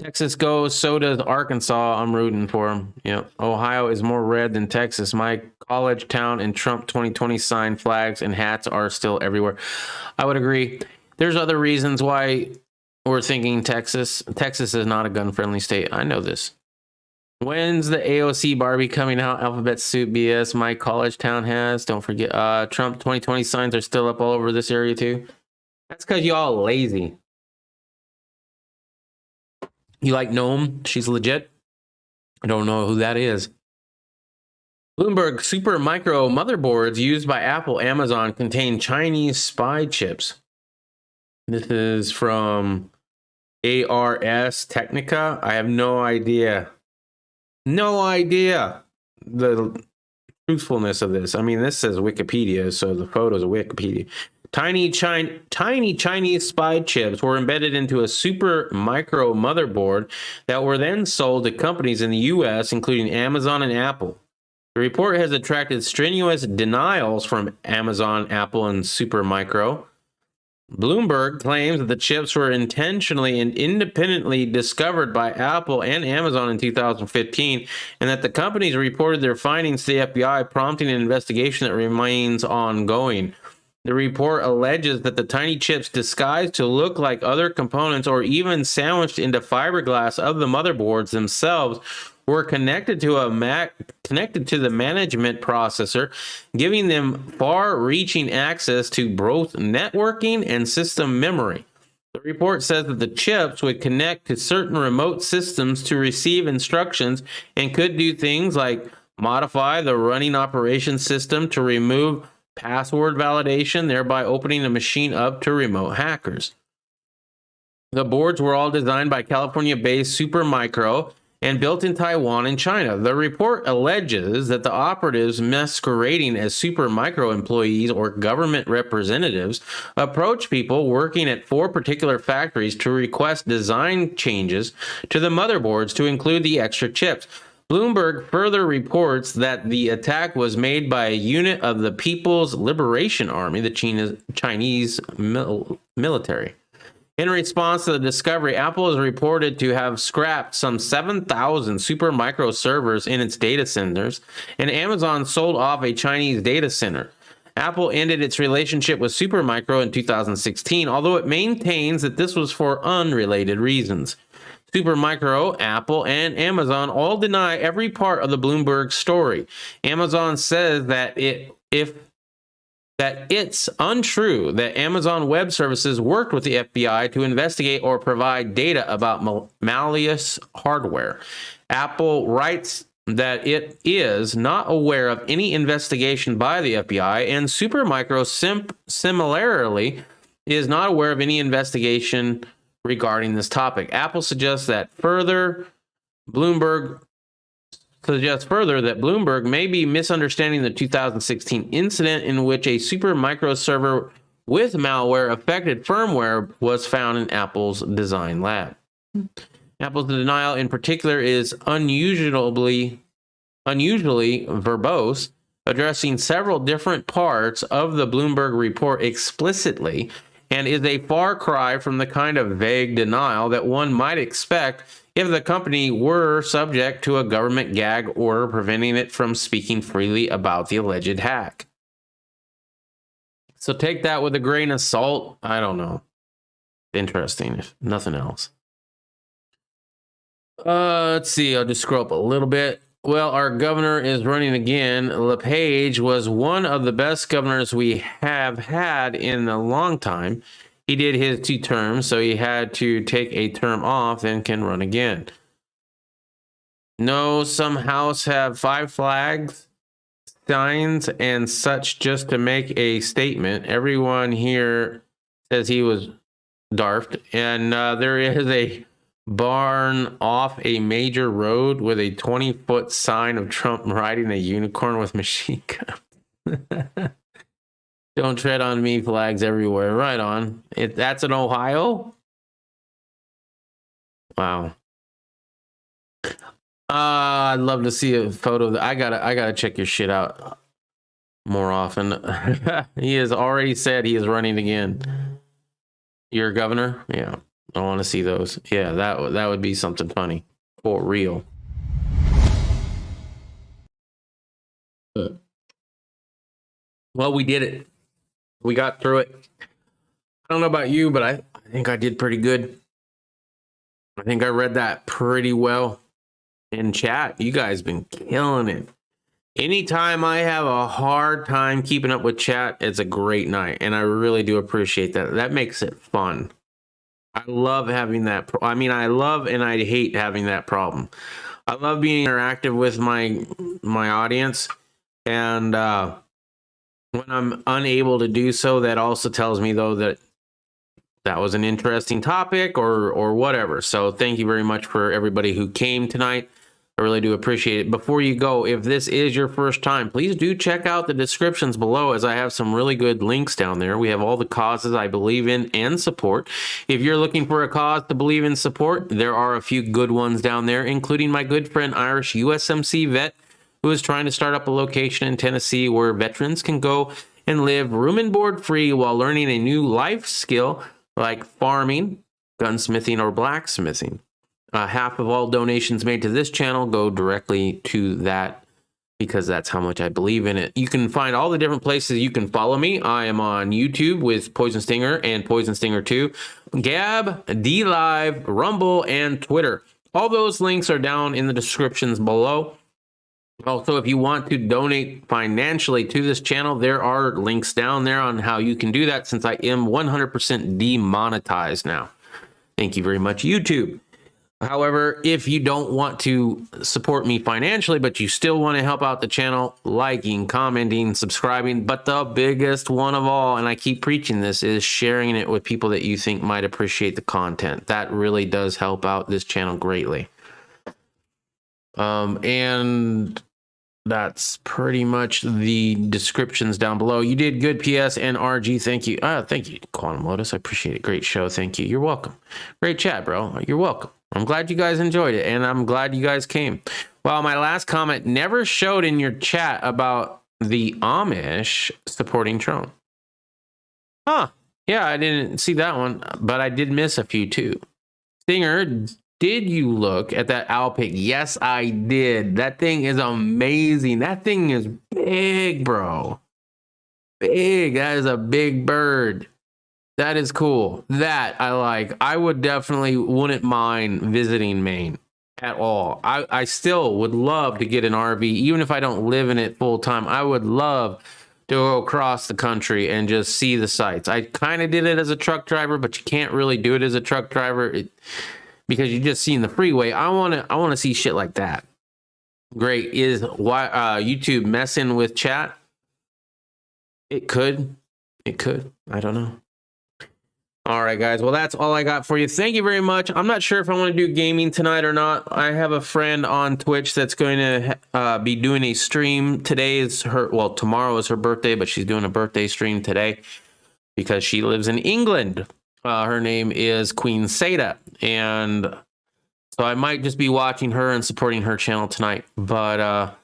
Texas goes, so does Arkansas. I'm rooting for them. Yeah, Ohio is more red than Texas. My college town and Trump 2020 sign flags and hats are still everywhere. I would agree. There's other reasons why we're thinking Texas. Texas is not a gun-friendly state. I know this. When's the AOC Barbie coming out? Alphabet Soup BS. My college town has. Don't forget. Trump 2020 signs are still up all over this area too. That's because y'all lazy. You like Gnome? She's legit. I don't know who that is. Bloomberg Super Micro motherboards used by Apple, Amazon contain Chinese spy chips. This is from ARS Technica. I have no idea. No idea the truthfulness of this. I mean, this says Wikipedia, so the photos are Wikipedia. Tiny Chinese spy chips were embedded into a super micro motherboard that were then sold to companies in the U.S., including Amazon and Apple. The report has attracted strenuous denials from Amazon, Apple, and Supermicro. Bloomberg claims that the chips were intentionally and independently discovered by Apple and Amazon in 2015, and that the companies reported their findings to the FBI, prompting an investigation that remains ongoing. The report alleges that the tiny chips disguised to look like other components or even sandwiched into fiberglass of the motherboards themselves were connected to the management processor, giving them far-reaching access to both networking and system memory. The report says that the chips would connect to certain remote systems to receive instructions and could do things like modify the running operation system to remove password validation, thereby opening the machine up to remote hackers. The boards were all designed by California-based Supermicro and built in Taiwan and China. The report alleges that the operatives masquerading as Supermicro employees or government representatives approached people working at 4 particular factories to request design changes to the motherboards to include the extra chips. Bloomberg further reports that the attack was made by a unit of the People's Liberation Army, the Chinese military. In response to the discovery, Apple is reported to have scrapped some 7,000 Supermicro servers in its data centers, and Amazon sold off a Chinese data center. Apple ended its relationship with Supermicro in 2016, although it maintains that this was for unrelated reasons. Supermicro, Apple, and Amazon all deny every part of the Bloomberg story. Amazon says that it's untrue that Amazon Web Services worked with the FBI to investigate or provide data about malicious hardware. Apple writes that it is not aware of any investigation by the FBI, and Supermicro similarly is not aware of any investigation regarding this topic. Apple suggests further that Bloomberg may be misunderstanding the 2016 incident in which a Supermicro server with malware affected firmware was found in Apple's design lab. Apple's denial in particular is unusually verbose, addressing several different parts of the Bloomberg report explicitly, and is a far cry from the kind of vague denial that one might expect if the company were subject to a government gag order preventing it from speaking freely about the alleged hack. So take that with a grain of salt. I don't know. Interesting, if nothing else. Let's see. I'll just scroll up a little bit. Well, our governor is running again. LePage was one of the best governors we have had in a long time. He did his 2 terms, so he had to take a term off and can run again. No, some house have 5 flags, signs, and such just to make a statement. Everyone here says he was darfed, and there is a barn off a major road with a 20-foot sign of Trump riding a unicorn with machine gun. Don't tread on me flags everywhere. Right on. That's in Ohio? Wow. I'd love to see a photo of that. I gotta check your shit out more often. He has already said he is running again. You're a governor? Yeah. I want to see those. Yeah, that would be something funny. For real. Well, we did it. We got through it. I don't know about you, but I think I did pretty good. I think I read that pretty well in chat. You guys been killing it. Anytime I have a hard time keeping up with chat, it's a great night, and I really do appreciate that. That makes it fun. I love having that. I love and I hate having that problem. I love being interactive with my audience, and when I'm unable to do so, that also tells me though that was an interesting topic or whatever. So thank you very much for everybody who came tonight. I really do appreciate it. Before you go, if this is your first time, please do check out the descriptions below, as I have some really good links down there. We have all the causes I believe in and support. If you're looking for a cause to believe in support, there are a few good ones down there, including my good friend Irish USMC vet, who is trying to start up a location in Tennessee where veterans can go and live room and board free while learning a new life skill like farming, gunsmithing, or blacksmithing. Half of all donations made to this channel go directly to that, because that's how much I believe in it. You can find all the different places you can follow me. I am on YouTube with Poison Stinger and Poison Stinger 2, Gab, DLive, Rumble, and Twitter. All those links are down in the descriptions below. Also, if you want to donate financially to this channel, there are links down there on how you can do that, since I am 100% demonetized now. Thank you very much, YouTube. However, if you don't want to support me financially, but you still want to help out the channel, liking, commenting, subscribing, but the biggest one of all, and I keep preaching this, is sharing it with people that you think might appreciate the content. That really does help out this channel greatly. And that's pretty much the descriptions down below. You did good, PS and RG. Thank you. Thank you, Quantum Lotus. I appreciate it. Great show. Thank you. You're welcome. Great chat, bro. You're welcome. I'm glad you guys enjoyed it, and I'm glad you guys came. Well, my last comment never showed in your chat about the Amish supporting Trump. Huh. Yeah, I didn't see that one, but I did miss a few too. Stinger, did you look at that owl pig? Yes, I did. That thing is amazing. That thing is big, bro. Big. That is a big bird. That is cool. That I like. I would definitely wouldn't mind visiting Maine at all. I still would love to get an RV, even if I don't live in it full time. I would love to go across the country and just see the sights. I kind of did it as a truck driver, but you can't really do it as a truck driver because you just seen the freeway. I want to see shit like that. Great. Is why YouTube messing with chat? It could. I don't know. All right, guys. Well, that's all I got for you. Thank you very much. I'm not sure if I want to do gaming tonight or not. I have a friend on Twitch that's going to be doing a stream. Tomorrow is her birthday, but she's doing a birthday stream today because she lives in England. Her name is Queen Seda, and so I might just be watching her and supporting her channel tonight. But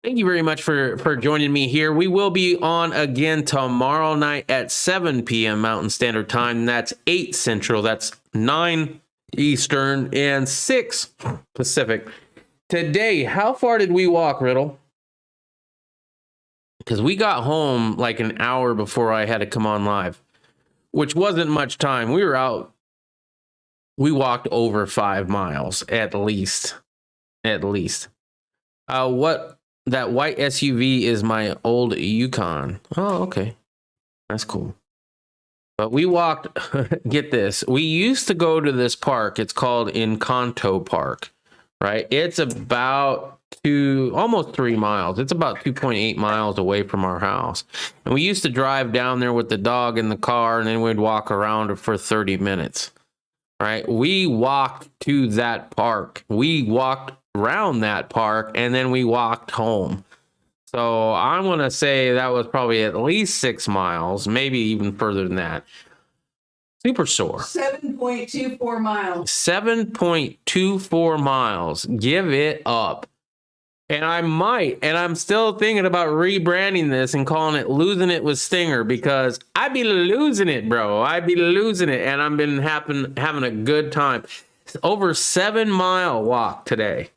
thank you very much for joining me here. We will be on again tomorrow night at 7 p.m. Mountain Standard Time. That's 8 Central. That's 9 Eastern and 6 Pacific. Today, how far did we walk, Riddle? because we got home like an hour before I had to come on live, which wasn't much time. We were out. We walked over 5 miles at least. At least. What that white SUV is my old Yukon. Oh, okay. That's cool. But we walked, get this. We used to go to this park. It's called Encanto Park, right? It's about almost 3 miles. It's about 2.8 miles away from our house. And we used to drive down there with the dog in the car, and then we'd walk around for 30 minutes, right? We walked to that park. We walked around that park, and then we walked home. So I'm going to say that was probably at least 6 miles, maybe even further than that. Super sore. 7.24 miles. 7.24 miles. Give it up. And I'm still thinking about rebranding this and calling it Losing It with Stinger, because I be losing it, bro. I be losing it, and I've been having a good time. It's over 7 mile walk today.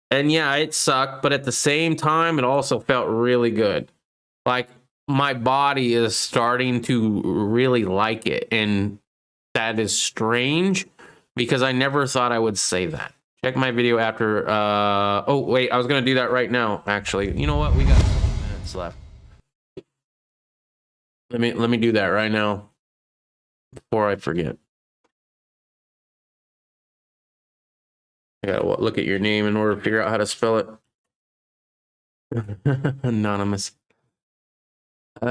And yeah, it sucked, but at the same time, it also felt really good. Like, my body is starting to really like it. And that is strange, because I never thought I would say that. Check my video after. Oh, wait, I was going to do that right now, actually. You know what? We got 20 minutes left. Let me do that right now before I forget. I gotta look at your name in order to figure out how to spell it. Anonymous. You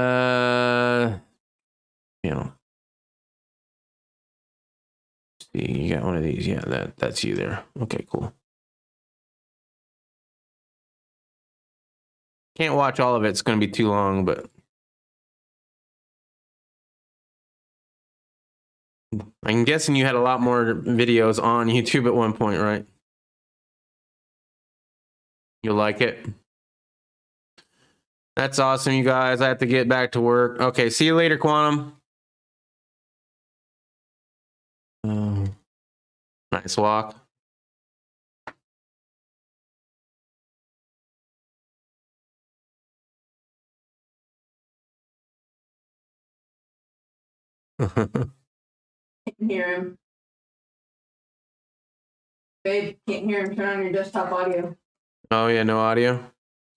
know. See, you got one of these. Yeah, that's you there. Okay, cool. Can't watch all of it. It's gonna be too long, but I'm guessing you had a lot more videos on YouTube at one point, right? You like it? That's awesome, you guys. I have to get back to work. Okay, see you later, Quantum. Nice walk. Can't hear him. Babe, can't hear him. Turn on your desktop audio. Oh, yeah, no audio?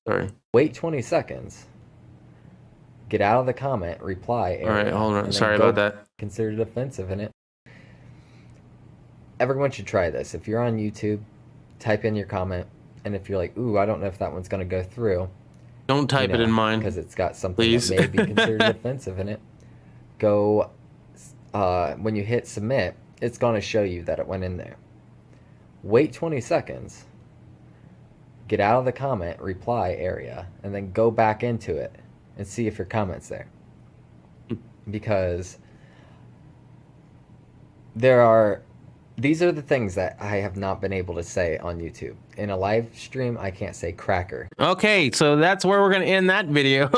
Sorry. Wait 20 seconds. Get out of the comment, reply. All right, hold on. and Sorry then about that. Consider it offensive in it. Everyone should try this. If you're on YouTube, type in your comment. And if you're like, ooh, I don't know if that one's going to go through. Don't type it in mine. Because it's got something Please. that may be considered offensive in it. Go, when you hit submit, it's going to show you that it went in there. Wait 20 seconds. Get out of the comment, reply area, and then go back into it and see if your comment's there. Because these are the things that I have not been able to say on YouTube. In a live stream, I can't say cracker. Okay, so that's where we're going to end that video.